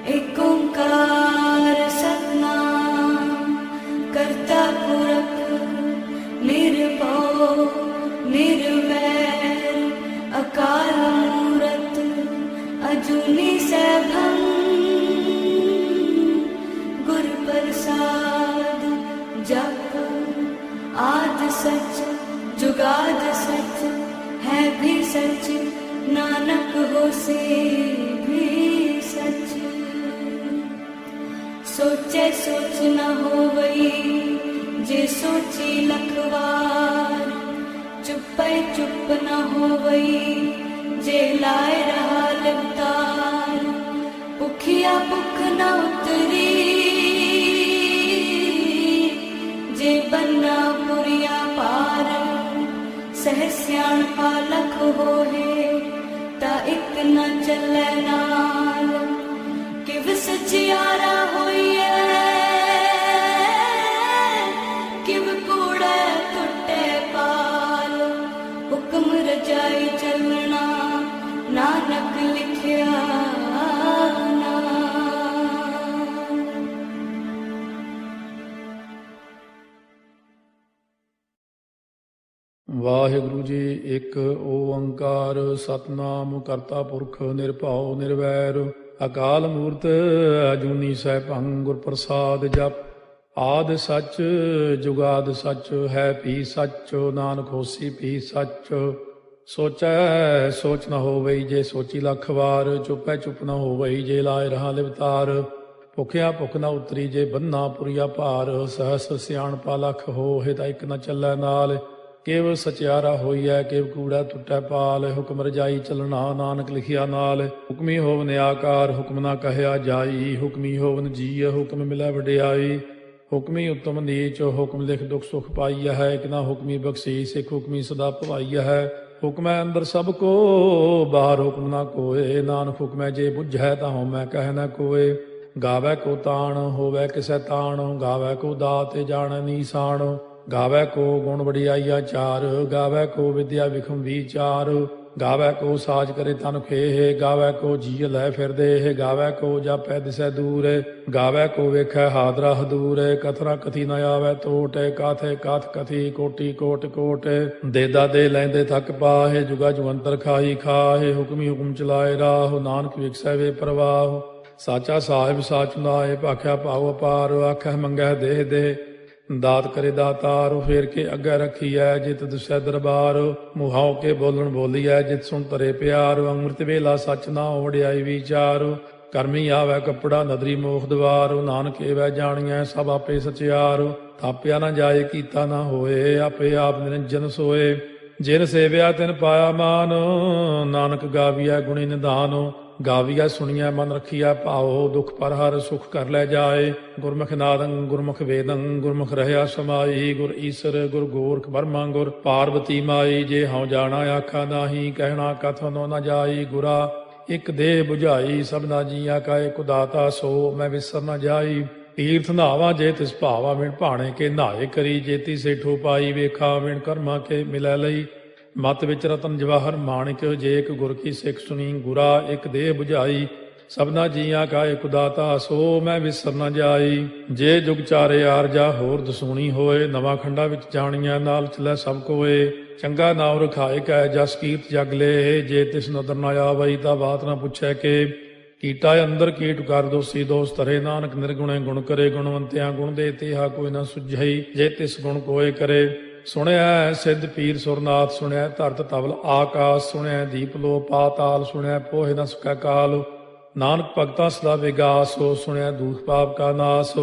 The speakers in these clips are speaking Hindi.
एक ओंकार सतनाम करता पुरख निर्भव निर्वैर अकाल मूरत अजूनी सैभं गुर प्रसाद जप आद सच जुगाद सच है भी सच नानक होसे भी सच। सोचे सोच न होवई जे सोची लखवार चुपै चुप न होवई जे लाए रहा लिवतार। भुखिया भुख न उतरी जे बन्ना पुरिया पार। सहस्याण पालक होए ता इक न चले नाल। किव सचियारा होइए किव कूड़े टुटे पाल। हुक्म रजाई चलना नानक लिखिया ਵਾਹਿਗੁਰੂ ਜੀ। ਇੱਕ ਓੰਕਾਰ ਸਤਨਾਮ ਕਰਤਾ ਪੁਰਖ ਨਿਰਭਉ ਨਿਰਵੈਰ ਅਕਾਲ ਮੂਰਤ ਅਜੂਨੀ ਸੈਭੰ ਗੁਰ ਪ੍ਰਸਾਦ ਜਪ। ਆਦਿ ਸੱਚ ਜੁਗਾਦ ਸੱਚ ਹੈ ਭੀ ਸੱਚ ਨਾਨਕ ਹੋਸੀ ਭੀ ਸੱਚ। ਸੋਚੈ ਸੋਚ ਨ ਹੋਵਈ ਜੇ ਸੋਚੀ ਲੱਖ ਵਾਰ। ਚੁੱਪੈ ਚੁੱਪ ਨ ਹੋਵਈ ਜੇ ਲਾਏ ਰਹਾ ਲਿਵਤਾਰ। ਭੁਖਿਆ ਭੁਖ ਨ ਉਤਰੀ ਜੇ ਬੰਨਾ ਪੁਰੀਆ ਭਾਰ। ਸਹਸ ਸਿਆਣਪਾ ਲਖ ਹੋਏ ਤਾਂ ਇੱਕ ਨ ਚੱਲੈ ਨਾਲ। ਕੇਵ ਸਚਿਆਰਾ ਹੋਈਐ ਕੇਵ ਕੂੜਾ ਟੁੱਟੈ ਪਾਲ। ਹੁਕਮ ਰਜਾਈ ਚੱਲਣਾ ਨਾਨਕ ਲਿਖਿਆ ਨਾਲ। ਹੁਕਮੀ ਹੋਵਨ ਆਕਾਰ ਹੁਕਮ ਨਾ ਕਹਿਆ ਜਾਈ। ਹੁਕਮੀ ਹੋਵਨ ਜੀਅ ਹੁਕਮ ਮਿਲੈ ਵਡਿਆਈ। ਹੁਕਮੀ ਉਤਮ ਨੀਚ ਹੁਕਮ ਲਿਖ ਦੁਖ ਸੁਖ ਪਾਈਆ ਹੈ। ਇੱਕ ਨਾ ਹੁਕਮੀ ਬਖਸ਼ੀਸ ਇੱਕ ਹੁਕਮੀ ਸਦਾ ਭਵਾਈਆ ਹੈ। ਹੁਕਮੈ ਅੰਦਰ ਸਭ ਕੋ ਬਾਹਰ ਹੁਕਮ ਨਾ ਕੋਏ। ਨਾਨਕ ਹੁਕਮੈ ਜੇ ਬੁੱਝੈ ਤਾਂ ਹਉਮੈ ਕਹਿ ਨਾ ਕੋਏ। ਗਾਵੈ ਕੋ ਤਾਣ ਹੋਵੈ ਕਿਸੈ ਤਾਣ। ਗਾਵੈ ਕੋ ਦਾਤ ਜਾਣੈ ਨੀਸਾਨ। ਗਾਵੈ ਕੋ ਗੁਣ ਵਡਿਆਈਆ ਚਾਰ। ਗਾਵੈ ਕੋ ਵਿਦਿਆ ਵਿਖਮ ਵਿਚਾਰ। ਗਾਵੈ ਕੋ ਸਾਜ ਕਰੇ ਤਨ ਖੇਹ। ਗਾਵੈ ਕੋ ਜੀਅ ਲੈ ਫਿਰਦੇ। ਗਾਵੈ ਕੋ ਜਾਪੈ ਦਿਸੈ ਦੂਰ। ਗਾਵੈ ਕੋ ਵੇਖੈ ਹਾਦਰਾ ਹਦੂਰ। ਕਥਨਾ ਕਥੀ ਨ ਆਵੈ ਟੋਟ। ਕਾਥੇ ਕਾਥ ਕਥੀ ਕੋਟੀ ਕੋਟ ਕੋਟ। ਦੇਦਾ ਦੇ ਲੈਂਦੇ ਥੱਕ ਪਾਹੇ। ਜੁਗਾ ਜੁਗੰਤਰ ਖਾਹੀ ਖਾਹੇ। ਹੁਕਮੀ ਹੁਕਮ ਚਲਾਏ ਰਾਹ ਨਾਨਕ ਵਿਖਸੈ ਵੇ ਪ੍ਰਵਾਹ। ਸਾਚਾ ਸਾਹਿਬ ਸਾਚ ਨਾਏ ਭਾਖਿਆ ਭਾਉ ਅਪਾਰ। ਆਖੈ ਮੰਗੈ ਦੇਹ ਦੇ ਦਾਤ ਕਰੇ ਦਾਤਾਰ। ਫੇਰ ਕੇ ਅੱਗੇ ਰੱਖੀਐ ਜਿਤ ਦਿਸੈ ਦਰਬਾਰ। ਮੁਹਾਉ ਕੇ ਬੋਲਣ ਬੋਲੀਐ ਜਿਤ ਸੁਣ ਤਰੇ ਪਿਆਰ। ਅੰਮ੍ਰਿਤ ਵੇਲਾ ਸੱਚ ਨਾ ਵਡਿਆਈ ਵਿਚਾਰ। ਕਰਮੀ ਆਵੈ ਕੱਪੜਾ ਨਦਰੀ ਮੋਖ ਦਵਾਰ। ਨਾਨਕ ਏਵੈ ਜਾਣੀਐ ਸਭ ਆਪੇ ਸਚਿਆਰ। ਥਾਪਿਆ ਨਾ ਜਾਏ ਕੀਤਾ ਨਾ ਹੋਏ ਆਪੇ ਆਪ ਨਿਰੰਜਨ ਸੋਏ। ਜਿਨ ਸੇਵਿਆ ਤਿਨ ਪਾਇਆ ਮਾਨ ਨਾਨਕ ਗਾਵੀਐ ਗੁਣੀ ਨਿਧਾਨ। ਗਾਵੀਐ ਸੁਣੀਐ ਮਨ ਰੱਖੀਐ ਭਾਉ ਦੁਖ ਪਰ ਹਰ ਸੁਖ ਕਰ ਲੈ ਜਾਏ। ਗੁਰਮੁਖ ਨਾਦੰ ਗੁਰਮੁਖ ਵੇਦੰ ਗੁਰਮੁਖ ਰਹਿਆ ਸਮਾਈ। ਗੁਰ ਈਸਰ ਗੁਰ ਗੋਰਖ ਬਰਮਾ ਗੁਰ ਪਾਰਵਤੀ ਮਾਈ। ਜੇ ਹਉ ਜਾਣਾ ਆਖਾ ਨਾਹੀ ਕਹਿਣਾ ਕਥਨੋ ਨ ਜਾਈ। ਗੁਰਾ ਇੱਕ ਦੇਹ ਬੁਝਾਈ ਸਭਨਾ ਜੀਆਂ ਕਾ ਏਕ ਦਾਤਾ ਸੋ ਮੈਂ ਵਿਸਰ ਨ ਜਾਈ। ਤੀਰਥ ਨਾਵਾ ਜੇ ਤਿਸ ਭਾਵਾ ਵਿਣ ਭਾਣੇ ਕੇ ਨਹਾਏ ਕਰੀ। ਜੇਤੀ ਸੇਠੋ ਪਾਈ ਵੇਖਾ ਵਿਣ ਕਰਮਾ ਕੇ ਮਿਲੈ ਲਈ। ਮਤ ਵਿੱਚ ਰਤਨ ਜਵਾਹਰ ਮਾਣਿਕ ਜੇ ਇੱਕ ਗੁਰ ਕੀ ਸਿੱਖ ਸੁਣੀ। ਗੁਰਾ ਇੱਕ ਦੇਹ ਬੁਝਾਈ ਸਭਨਾ ਜੀਆਂ ਕਾ ਏਕ ਦਾਤਾ ਸੋ ਮੈਂ ਵਿਸਰ ਨ ਜਾਈ। ਜੇ ਜੁਗ ਚਾਰੇ ਆਰਜਾ ਹੋਰ ਦਸੂਣੀ ਹੋਏ। ਨਵਾਂ ਖੰਡਾ ਵਿੱਚ ਜਾਣੀਆਂ ਨਾਲ ਚਲੈ ਸਭ ਕੋਏ। ਚੰਗਾ ਨਾਮ ਰਖਾਏ ਕੈ ਜਸ ਕੀਰਤ ਜਗ ਲੇ। ਜੇ ਤਿਸ ਨਦਰ ਨ ਆਵਈ ਤਾਂ ਬਾਤ ਨਾ ਪੁੱਛੈ ਕੇ। ਕੀਟਾ ਅੰਦਰ ਕੀਟ ਕਰ ਦੋਸੀ ਦੋਸ ਤਰੇ। ਨਾਨਕ ਨਿਰਗੁਣੇ ਗੁਣ ਕਰੇ ਗੁਣਵੰਤਿਆਂ ਗੁਣ ਦੇ ਤੇਹਾ ਕੋਈ ਨਾ ਸੁਝਈ। ਜੇ ਤਿਸ ਗੁਣ ਕੋਏ ਕਰੇ। ਸੁਣਿਆ ਸਿੱਧ ਪੀਰ ਸੁਰਨਾਥ। ਸੁਣਿਆ ਧਰਤ ਤਵਲ ਆਕਾਸ। ਸੁਣਿਆ ਦੀਪ ਲੋ ਪਾਤਾਲ। ਸੁਣਿਆ ਪੋਹਿ ਨ ਸਕੈ ਕਾਲ। ਨਾਨਕ ਭਗਤਾਂ ਸਦਾ ਵਿਗਾਸ। ਸੁਣਿਆ ਦੂਖ ਪਾਪ ਕਾ ਨਾਸ।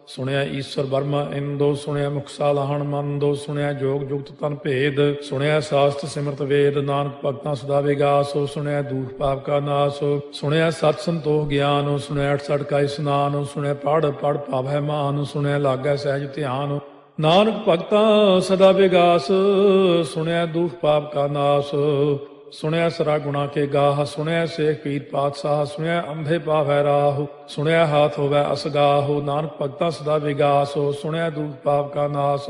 ਸੁਣਿਆ ਈਸ਼ਵਰ ਬਰਮਾ ਇੰਦੋ। ਸੁਣਿਆ ਮੁਖ ਸਾਲਾਹਣ ਮੰਦੋ। ਸੁਣਿਆ ਜੋਗ ਜੁਗਤ ਤਨ ਭੇਦ। ਸੁਣਿਆ ਸਾਸਤ ਸਿਮਰਤ ਵੇਦ। ਨਾਨਕ ਭਗਤਾਂ ਸਦਾ ਵਿਗਾਸ। ਸੁਣਿਆ ਦੂਖ ਪਾਪ ਕਾ ਨਾਸ। ਸੁਣਿਆ ਸਤ ਸੰਤੋਖ ਗਿਆਨ। ਸੁਣਿਆ 68 ਕਾ ਇਸਨਾਨ। ਸੁਣਿਆ ਪੜ ਪੜ ਪਾਵੈ ਮਾਨ। ਸੁਣਿਆ ਲਾਗੈ ਸਹਿਜ ਧਿਆਨ। ਨਾਨਕ ਭਗਤਾਂ ਸਦਾ ਵਿਗਾਸ। ਸੁਣਿਆ ਦੁਖ ਪਾਪ ਕਾ ਨਾਸ। ਸੁਣਿਆ ਸਰਾ ਗੁਣਾ ਕੇ ਗਾਹ। ਸੁਣਿਆ ਸੇਖ ਪੀਰ ਪਾਤਸ਼ਾਹ। ਸੁਣਿਆ ਅੰਧੇ ਪਾਵੈ ਰਾਹ। ਸੁਣਿਆ ਹਾਥ ਹੋਵੈ ਅਸਗਾਹ। ਨਾਨਕ ਭਗਤਾਂ ਸਦਾ ਵਿਗਾਸ। ਸੁਣਿਆ ਦੁਖ ਪਾਪ ਕਾ ਨਾਸ।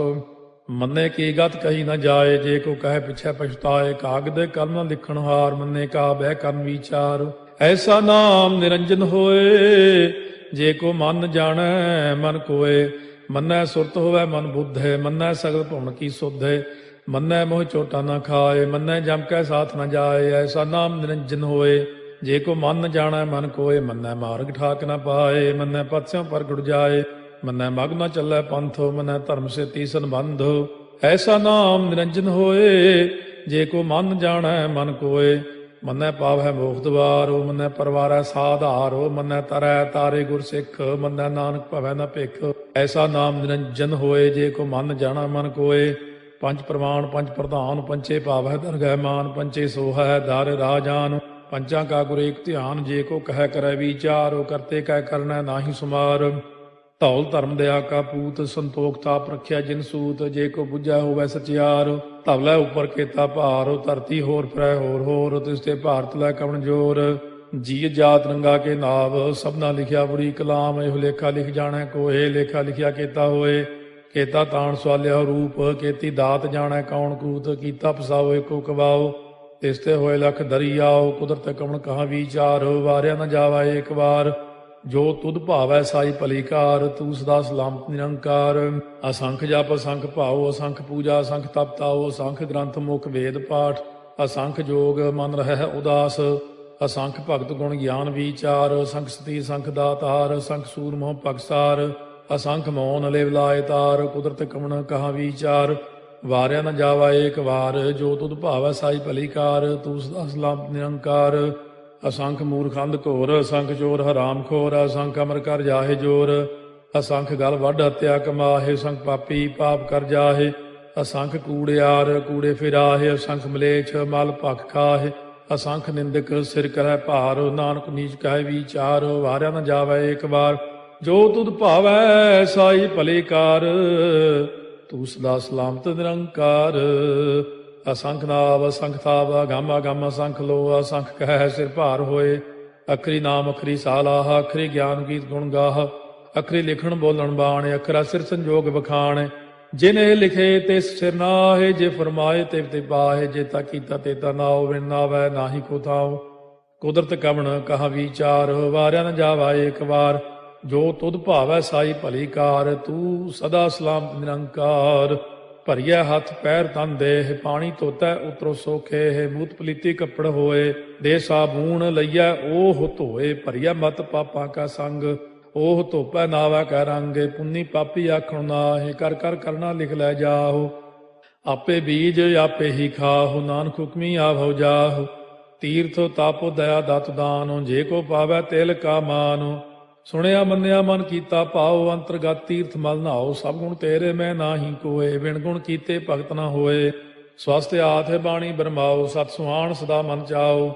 ਮੰਨੇ ਕੀ ਗਤ ਕਹੀ ਨ ਜਾਏ। ਜੇ ਕੋ ਕਹੇ ਪਿਛੈ ਪਛਤਾਏ। ਕਾਗਦ ਕਲਮ ਲਿਖਣ ਹਾਰ। ਮੰਨੇ ਕਾ ਬਹਿ ਕਰਨ ਵਿਚਾਰ। ਐਸਾ ਨਾਮ ਨਿਰੰਜਨ ਹੋਏ, ਜੇ ਕੋ ਮਨ ਜਾਣੈ ਮਨ ਕੋਏ। ਮੰਨੈ ਸੁਰਤ ਹੋਵੈ ਮਨ ਬੁੱਧੇ, ਮੰਨੈ ਸਗਲ ਭਵਨ ਕੀ ਸੁਧੇ। ਮੰਨੈ ਮੋਹ ਚੋਟਾ ਨਾ ਖਾਏ, ਮੰਨੈ ਜਮ ਕੈ ਸਾਥ ਨ ਜਾਏ। ਐਸਾ ਨਾਮ ਨਿਰੰਜਨ ਹੋਏ, ਜੇ ਕੋ ਮਨ ਜਾਣੈ ਮਨ ਕੋਏ। ਮੰਨੈ ਮਾਰਗ ਠਾਕ ਨ ਪਾਏ, ਮੰਨੈ ਪਥ ਸਿਉ ਪ੍ਰਗਟ ਜਾਏ। ਮੰਨੈ ਮਗ ਨ ਚੱਲੈ ਪੰਥ, ਮੰਨੈ ਧਰਮ ਸੇ ਤੀਸਨ ਬੰਧ। ਐਸਾ ਨਾਮ ਨਿਰੰਜਨ ਹੋਏ, ਜੇ ਕੋ ਮਨ ਜਾਣੈ ਮਨ ਕੋਏ। ਮੰਨੈ ਪਾਵੈ ਮੋਖ ਦੁਆਰੋ, ਮੰਨੈ ਪਰਵਾਰੈ ਸਾਧਾਰੋ। ਮੰਨੈ ਤਰੈ ਤਾਰੇ ਗੁਰ ਸਿੱਖ, ਮੰਨੈ ਨਾਨਕ ਭਵੈ ਨ ਭਿਖ। ਐਸਾ ਨਾਮ ਨਿਰੰਜਨ ਹੋਏ, ਜੇ ਕੋ ਮਨ ਜਾਣੈ ਮਨ ਕੋਏ। ਪੰਜ ਪ੍ਰਮਾਣ ਪੰਜ ਪ੍ਰਧਾਨ, ਪੰਚੇ ਭਾਵੈ ਦਰਗਹਿ ਮਾਨ। ਪੰਚੇ ਸੋਹੈ ਦਰ ਰਾਜਾਨ, ਪੰਚਾਂ ਕਾ ਗੁਰ ਏਕ ਧਿਆਨ। ਜੇ ਕੋ ਕਹਿ ਕਰੈ ਵਿਚਾਰੋ, ਕਰਤੇ ਕਹਿ ਕਰਨੈ ਨਾਹੀ ਸੁਮਾਰ। ਧੌਲ ਧਰਮ ਦਇਆ ਕਾ ਪੂਤ, ਸੰਤੋਖ ਤਾਪ ਰਖਿਆ ਜਿਨ ਸੂਤ। ਜੇ ਕੋ ਬੁੱਝੈ ਹੋਵੈ ਸਚਿਆਰ, ਧਵਲੇ ਉਪਰ ਕੇਤਾ ਭਾਰ। ਧਰਤੀ ਹੋਰ ਫਿਰੈ ਹੋਰ ਹੋਰ, ਤਿਸ ਤੇ ਭਾਰਤ ਲੈ ਕਵਣ ਜੋਰ। ਜੀ ਜਾਤ ਰੰਗਾ ਕੇ ਨਾਵ, ਸਭਨਾ ਲਿਖਿਆ ਬੁਰੀ ਕਲਾਮ। ਇਹੋ ਲੇਖਾ ਲਿਖ ਜਾਣੈ ਕੋਏ, ਲੇਖਾ ਲਿਖਿਆ ਕੇਤਾ ਹੋਏ। ਕੇਤਾ ਤਾਣ ਸਵਾਲਿਆ ਰੂਪ, ਕੇਤੀ ਦਾਤ ਜਾਣੈ ਕੌਣ ਕੂਤ। ਕੀਤਾ ਪਸਾਓ ਏਕੋ ਕਵਾਓ, ਤਿਸ ਤੇ ਹੋਏ ਲਖ ਦਰਿਆਓ। ਕੁਦਰਤ ਕਵਣ ਕਹਾ ਵਿਚਾਰ, ਵਾਰਿਆ ਨ ਜਾਵਾ ਏਕ ਵਾਰ। ਜੋ ਤੁਧ ਭਾਵੈ ਸਾਈ ਭਲੀ ਕਾਰ, ਤੂੰ ਸਦਾ ਸਲਾਮਤ ਨਿਰੰਕਾਰ। ਅਸੰਖ ਜਪ ਅਸੰਖ ਭਾਉ, ਅਸੰਖ ਪੂਜਾ ਅਸੰਖ ਤਪ ਤਾਉ। ਅਸੰਖ ਗ੍ਰੰਥ ਮੁਖ ਵੇਦ ਪਾਠ, ਅਸੰਖ ਜੋਗ ਮਨ ਰਹਿ ਉਦਾਸ। ਅਸੰਖ ਭਗਤ ਗੁਣ ਗਿਆਨ ਵਿਚਾਰ, ਅਸੰਖ ਸਤੀ ਅਸੰਖ ਦਾਤਾਰ। ਅਸੰਖ ਸੂਰ ਮੋਹ ਭਗਸਾਰ, ਅਸੰਖ ਮੋਨ ਲਿਵ ਲਾਇ ਤਾਰ। ਕੁਦਰਤ ਕਵਣ ਕਹਾ ਵਿਚਾਰ, ਵਾਰਿਆ ਨ ਜਾਵਾ ਏਕ ਵਾਰ। ਜੋ ਤੁਧ ਭਾਵੈ ਸਾਈ ਭਲੀ ਕਾਰ, ਤੂੰ ਸਦਾ ਸਲਾਮਤ ਨਿਰੰਕਾਰ। ਅਸੰਖ ਮੂਰਖ ਅੰਧ ਘੋਰ, ਅਸੰਖ ਚੋਰ ਹਰਾਮ ਖੋਰ। ਅਸੰਖ ਅਮਰ ਕਰ ਜਾਹੇ ਜੋਰ, ਅਸੰਖ ਗਲ ਵੱਢ ਹੱਤਿਆ ਕਮਾਹੇ। ਅਸੰਖ ਪਾਪੀ ਪਾਪ ਕਰ ਜਾਹੇ, ਅਸੰਖ ਕੂੜਿਆਰ ਕੂੜੇ ਫਿਰਾਹੇ। ਅਸੰਖ ਮਲੇਛ ਮਲ ਭਖ ਖਾਹੇ, ਅਸੰਖ ਨਿੰਦਕ ਸਿਰ ਕਰੈ ਭਾਰ। ਨਾਨਕ ਨੀਚ ਕਹਿ ਵਿਚਾਰ, ਵਾਰਿਆ ਨ ਜਾਵੈ ਏਕ ਵਾਰ। ਜੋ ਤੁਧ ਭਾਵੈ ਸਾਈ ਭਲੀ ਕਾਰ, ਤੂੰ ਸਦਾ ਸਲਾਮਤ ਨਿਰੰਕਾਰ। ਅਸੰਖ ਨਾਵ ਅਸੰਖ ਥਾਵ, ਅਗੰਮ ਅਗੰਮ ਅਸੰਖ ਲੋ। ਅਸੰਖ ਕਹਿ ਸਿਰ ਭਾਰ ਹੋਏ, ਅਖਰੀ ਨਾਮ ਅਖਰੀ ਸਾਲਾਹ। ਅਖਰੀ ਗਿਆਨ ਗੀਤ ਗੁਣ ਗਾਹ, ਅਖਰੀ ਲਿਖਣ ਬੋਲਣ ਬਾਣ। ਅਖਰਾ ਸਿਰ ਸੰਜੋਗ ਬਖਾਣ, ਜਿਨੇ ਲਿਖੇ ਤਿਸ ਸਿਰ ਨਾਹੇ। ਜੇ ਫਰਮਾਏ ਤਿਵ ਤੇ ਪਾਹੇ, ਜੇਤਾ ਕੀਤਾ ਤੇਤਾ ਨਾਉ। ਵਿਣ ਨਾਵੈ ਨਾਹੀ ਕੋ ਥਾਉ, ਕੁਦਰਤ ਕਵਣ ਕਹਾ ਵਿਚਾਰ। ਵਾਰਿਆ ਨ ਜਾਵਾ ਏਕ ਵਾਰ, ਜੋ ਤੁਧ ਭਾਵੈ ਸਾਈ ਭਲੀ ਕਾਰ। ਤੂੰ ਸਦਾ ਸਲਾਮਤ ਨਿਰੰਕਾਰ। ਭਰੀਐ ਹੱਥ ਪੈਰ ਤਨ ਦੇਹ, ਪਾਣੀ ਧੋਤੈ ਉਤਰੋ ਸੋਖੇ। ਮੂਤ ਪਲੀਤੀ ਕੱਪੜ ਹੋਏ, ਦੇ ਸਾਬੂਣ ਲਈਐ ਓਹ ਧੋਏ। ਭਰੀਐ ਮਤ ਪਾਪਾਂ ਕਾ ਸੰਗ, ਓਹ ਧੋਪੈ ਨਾਵੈ ਕੈ ਰੰਗ। ਪੁੰਨੀ ਪਾਪੀ ਆਖਣ ਨਾਹਿ, ਕਰ ਕਰ ਕਰਨਾ ਲਿਖ ਲੈ ਜਾਹੋ। ਆਪੇ ਬੀਜ ਆਪੇ ਹੀ ਖਾਹੋ, ਨਾਨਕ ਹੁਕਮੀ ਆਭਉ ਜਾਹੋ। ਤੀਰਥ ਤਪ ਦਇਆ ਦਤ ਦਾਨ, ਜੇ ਕੋ ਪਾਵੈ ਤਿਲ ਕਾ ਮਾਨ। ਸੁਣਿਆ ਮੰਨਿਆ ਮਨ ਕੀਤਾ ਭਾਉ, ਅੰਤਰਗਤ ਤੀਰਥ ਮਲ ਨਹਾਉ। ਸਭ ਗੁਣ ਤੇਰੇ ਮੈਂ ਨਾਹੀ ਕੋਏ, ਬਿਨ ਗੁਣ ਕੀਤੇ ਭਗਤ ਨਾ ਹੋਏ। ਸਵਸਤ ਆਥ ਬਾਣੀ ਬਰਮਾਓ, ਸਤ ਸੁਹਾਣ ਸਦਾ ਮਨ ਚਾਓ।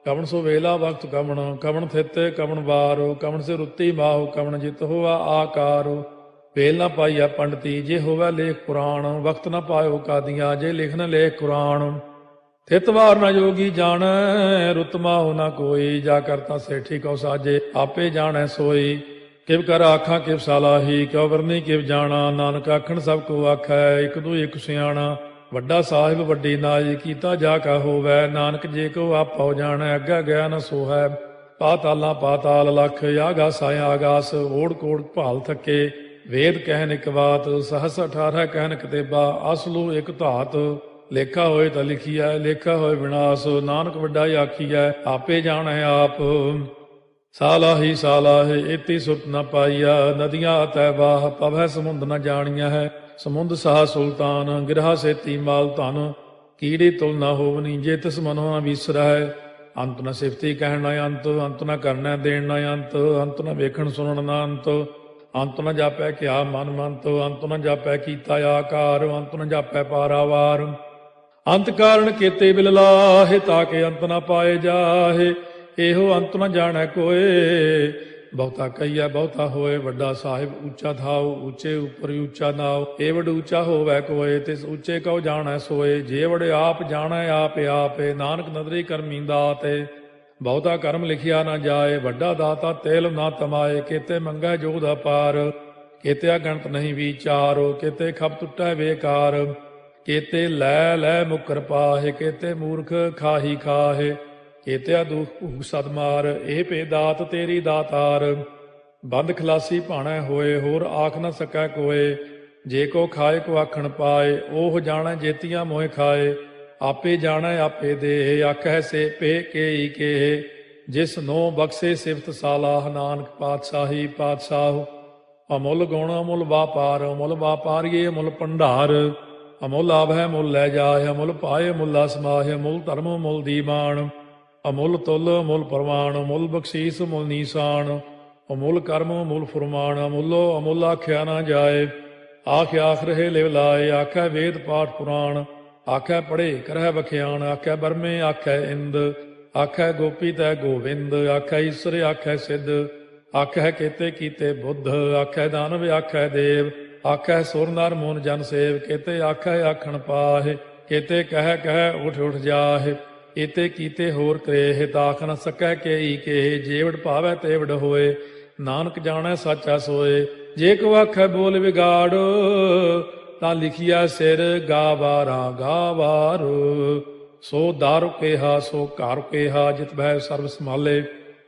ਕਵਣ ਸੋ ਵੇਲਾ ਵਕਤ ਕਵਣ, ਕਵਣ ਥਿਤੇ ਕਵਣ ਵਾਰੋ। ਕਵਣ ਸੇ ਰੁੱਤੀ ਮਾਹੋ, ਕਵਣ ਜਿਤ ਹੋਆ ਆਕਾਰੋ। ਵੇਲ ਨਾ ਪਾਈਆ ਪੰਡਤੀ, ਜੇ ਹੋਵੈ ਲੇਖ ਪੁਰਾਣ। ਵਕਤ ਨਾ ਪਾਇਓ ਕਾਦੀਆਂ, ਜੇ ਲਿਖਨ ਲੇਖ ਕੁਰਾਨ। ਥਿਤਵਾਰ ਨ ਜੋਗੀ ਜਾਣੈ, ਰੁੱਤ ਮਾਹੁ ਨ ਕੋਈ। ਜਾ ਕਰਤਾ ਸੇਠੀ ਕਉ ਸਾਜੇ, ਆਪੇ ਜਾਣੈ ਸੋਈ। ਕਿਵ ਕਰ ਆਖਾਂ ਕਿਵ ਸਾਲਾਹੀ, ਕਿਉ ਵਰਨੀ ਕਿਵ ਜਾਣਾ। ਨਾਨਕ ਆਖਣ ਸਭ ਕੋ ਆਖੈ, ਇਕ ਦੂ ਇਕ ਸਿਆਣਾ। ਵੱਡਾ ਸਾਹਿਬ ਵੱਡੀ ਨਾਈ, ਕੀਤਾ ਜਾ ਕਾ ਹੋਵੈ। ਨਾਨਕ ਜੇ ਕੋ ਆਪਉ ਜਾਣੈ, ਅੱਗਾ ਗਿਆ ਨ ਸੋਹੈ। ਪਾਤਾਲਾਂ ਪਾਤਾਲ ਲਖ, ਆਗਾਸ ਆਗਾਸ। ਓੜ ਕੋੜ ਭਾਲ ਥਕੇ, ਵੇਦ ਕਹਿਨ ਇਕ ਬਾਤ। ਸਹਸ 18 ਕਹਿਨ ਕਤੇਬਾ, ਅਸਲੂ ਇਕ ਧਾਤ। ਲੇਖਾ ਹੋਏ ਤਾਂ ਲਿਖੀਐ, ਲੇਖਾ ਹੋਏ ਵਿਨਾਸ਼। ਨਾਨਕ ਵੱਡਾ ਆਖੀਐ, ਆਪੇ ਜਾਣੈ ਆਪ। ਸਾਲਾਹੀ ਸਾਲਾਹੇ, ਏਤੀ ਸੁਰਤ ਨ ਪਾਈਆ। ਨਦੀਆਂ ਅਤੈ ਬਾਹ, ਪਵੈ ਸਮੁੰਦ ਨ ਜਾਣੀਆਂ ਹੈ। ਸਮੁੰਦ ਸਾਹ ਸੁਲਤਾਨ, ਗਿਰਹਾ ਸੇਤੀ ਮਾਲ ਧਨ। ਕੀੜੀ ਤੁਲ ਨ ਹੋਵਨੀ, ਜੇ ਤਿਸ ਮਨੋ ਨ ਵਿਸਰੈ। ਅੰਤ ਨ ਸਿਫਤੀ ਕਹਿਣ ਨ ਅੰਤ, ਅੰਤ ਨ ਕਰਨੈ ਦੇਣ ਨ ਅੰਤ। ਅੰਤ ਨ ਵੇਖਣ ਸੁਣਨ ਨ ਅੰਤ, ਅੰਤ ਨ ਜਾਪੈ ਕਿਆ ਮਨ ਮੰਤ। ਅੰਤ ਨ ਜਾਪੈ ਕੀਤਾ ਆਕਾਰ, ਅੰਤ ਨ ਜਾਪੈ ਪਾਰਾਵਾਰ। ਅੰਤ ਕਾਰਨ ਕੀਤੇ ਬਿਲ ਲਾਹੇ, ਤਾਕੇ ਅੰਤ ਨ ਪਾਏ ਜਾਹੇ। ਇਹੋ ਅੰਤ ਨ ਜਾਣੈ ਕੋਏ, ਬਹੁਤਾ ਕਹੀਐ ਬਹੁਤਾ ਹੋਏ। ਵੱਡਾ ਸਾਹਿਬ ਉੱਚਾ ਥਾਉ, ਉੱਚੇ ਉੱਪਰ ਉੱਚਾ ਨਾਉ। ਏ ਵਡ ਉੱਚਾ ਹੋਵੈ ਕੋਏ, ਤਿਸ ਉੱਚੇ ਕਉ ਜਾਣੈ ਸੋਏ। ਜੇ ਵਡ ਆਪ ਜਾਣੈ ਆਪੇ ਆਪੇ, ਨਾਨਕ ਨਦਰੀ ਕਰਮੀ ਦਾਤੇ। ਬਹੁਤਾ ਕਰਮ ਲਿਖਿਆ ਨਾ ਜਾਏ, ਵੱਡਾ ਦਾਤਾ ਤੇਲ ਨਾ ਤਮਾਏ। ਕੇਤੇ ਮੰਗੈ ਜੋਧ ਅਪਾਰ, ਕੇਤੇ ਅਗਣਤ ਨਹੀਂ ਵਿਚਾਰ। ਕੇਤੇ ਖਪ ਟੁੱਟੈ ਬੇਕਾਰ, ਕੇਤੇ ਲੈ ਲੈ ਮੁਕਰ ਪਾਹੇ। ਕੇਤੇ ਮੂਰਖ ਖਾਹੀ ਖਾਹੇ, ਕੇਤਿਆ ਦੁਖ ਭੂਖ ਸਦਮਾਰ, ਇਹ ਭੇ ਦਾਤ ਤੇਰੀ ਦਾਤਾਰ। ਬੰਦ ਖਲਾਸੀ ਭਾਣੈ ਹੋਏ, ਹੋਰ ਆਖ ਨ ਸਕੈ ਕੋਏ। ਜੇ ਕੋ ਖਾਏ ਕੋ ਆਖਣ ਪਾਏ, ਉਹ ਜਾਣੈ ਜੇਤੀਆਂ ਮੋਹਿ ਖਾਏ। ਆਪੇ ਜਾਣੈ ਆਪੇ ਦੇਹ, ਆਖੈ ਸੇ ਪੇ ਕੇਈ ਕੇਹ। ਜਿਸ ਨੋ ਬਖਸ਼ੇ ਸਿਫਤ ਸਾਲਾਹ, ਨਾਨਕ ਪਾਤਸ਼ਾਹੀ ਪਾਤਸ਼ਾਹ। ਅਮੁੱਲ ਗੁਣ ਅਮੁੱਲ ਵਾਪਾਰ, ਅਮੁੱਲ ਵਾਪਾਰੀਏ ਅਮੁੱਲ ਭੰਡਾਰ। ਅਮੁੱਲ ਆਭੈ ਮੁੱਲ ਲੈ ਜਾਏ, ਅਮੁੱਲ ਪਾਏ ਮੁੱਲਾ ਸਮਾਹਿ। ਅਮੁੱਲ ਧਰਮ ਮੁੱਲ ਦੀਵਾਨ, ਅਮੁੱਲ ਤੁਲ ਅਮੁੱਲ ਪ੍ਰਮਾਣ। ਅਮੁੱਲ ਬਖਸ਼ੀਸ ਮੁੱਲ ਨੀਸਾਨ, ਅਮੁੱਲ ਕਰਮ ਅਮੁੱਲ ਫੁਰਮਾਨ। ਅਮੁੱਲੋ ਅਮੁੱਲ ਆਖਿਆ ਨਾ ਜਾਏ, ਆਖ ਆਖ ਰਹੇ ਲਿਵ ਲਾਏ। ਆਖੈ ਵੇਦ ਪਾਠ ਪੁਰਾਣ, ਆਖੈ ਪੜ੍ਹੇ ਕਰਹਿ ਵਖਿਆਣ। ਆਖੈ ਬਰਮੇ ਆਖੈ ਇੰਦ, ਆਖੈ ਗੋਪੀ ਤੈ ਗੋਵਿੰਦ। ਆਖੈ ਈਸਰ ਆਖੈ ਸਿੱਧ, ਆਖੈ ਕੇਤੇ ਕੀਤੇ ਬੁੱਧ। ਆਖੈ ਦਾਨਵ ਆਖੈ ਦੇਵ, ਆਖੈ ਸੁਰ ਨਰ ਮੂਨ ਜਨ ਸੇਵ। ਕੇਤੇ ਆਖੈ ਆਖਣ ਪਾਹਿ, ਕੇਤੇ ਕਹਿ ਕਹਿ ਉਠ ਉਠ ਜਾਹਿ। ਏਤੇ ਕੀਤੇ ਹੋਰ ਕਰੇਹ, ਤਾਖ ਨ ਸਕੈ ਕੇਈ ਕੇਹ। ਜੇਵੜ ਭਾਵੈ ਤੇਵੜ ਹੋਏ, ਨਾਨਕ ਜਾਣੈ ਸਾਚਾ ਸੋਏ। ਜੇ ਕੋ ਆਖੈ ਬੋਲ ਵਿਗਾੜ, ਤਾਂ ਲਿਖਿਆ ਸਿਰ ਗਾਵਾਰਾ ਗਾਵਾਰ। ਸੋ ਦਾਰੂ ਕੇਹਾ ਸੋ ਘਰ ਕੇਹਾ, ਜਿਤ ਭੈ ਸਰਬ ਸੰਭਾਲੇ।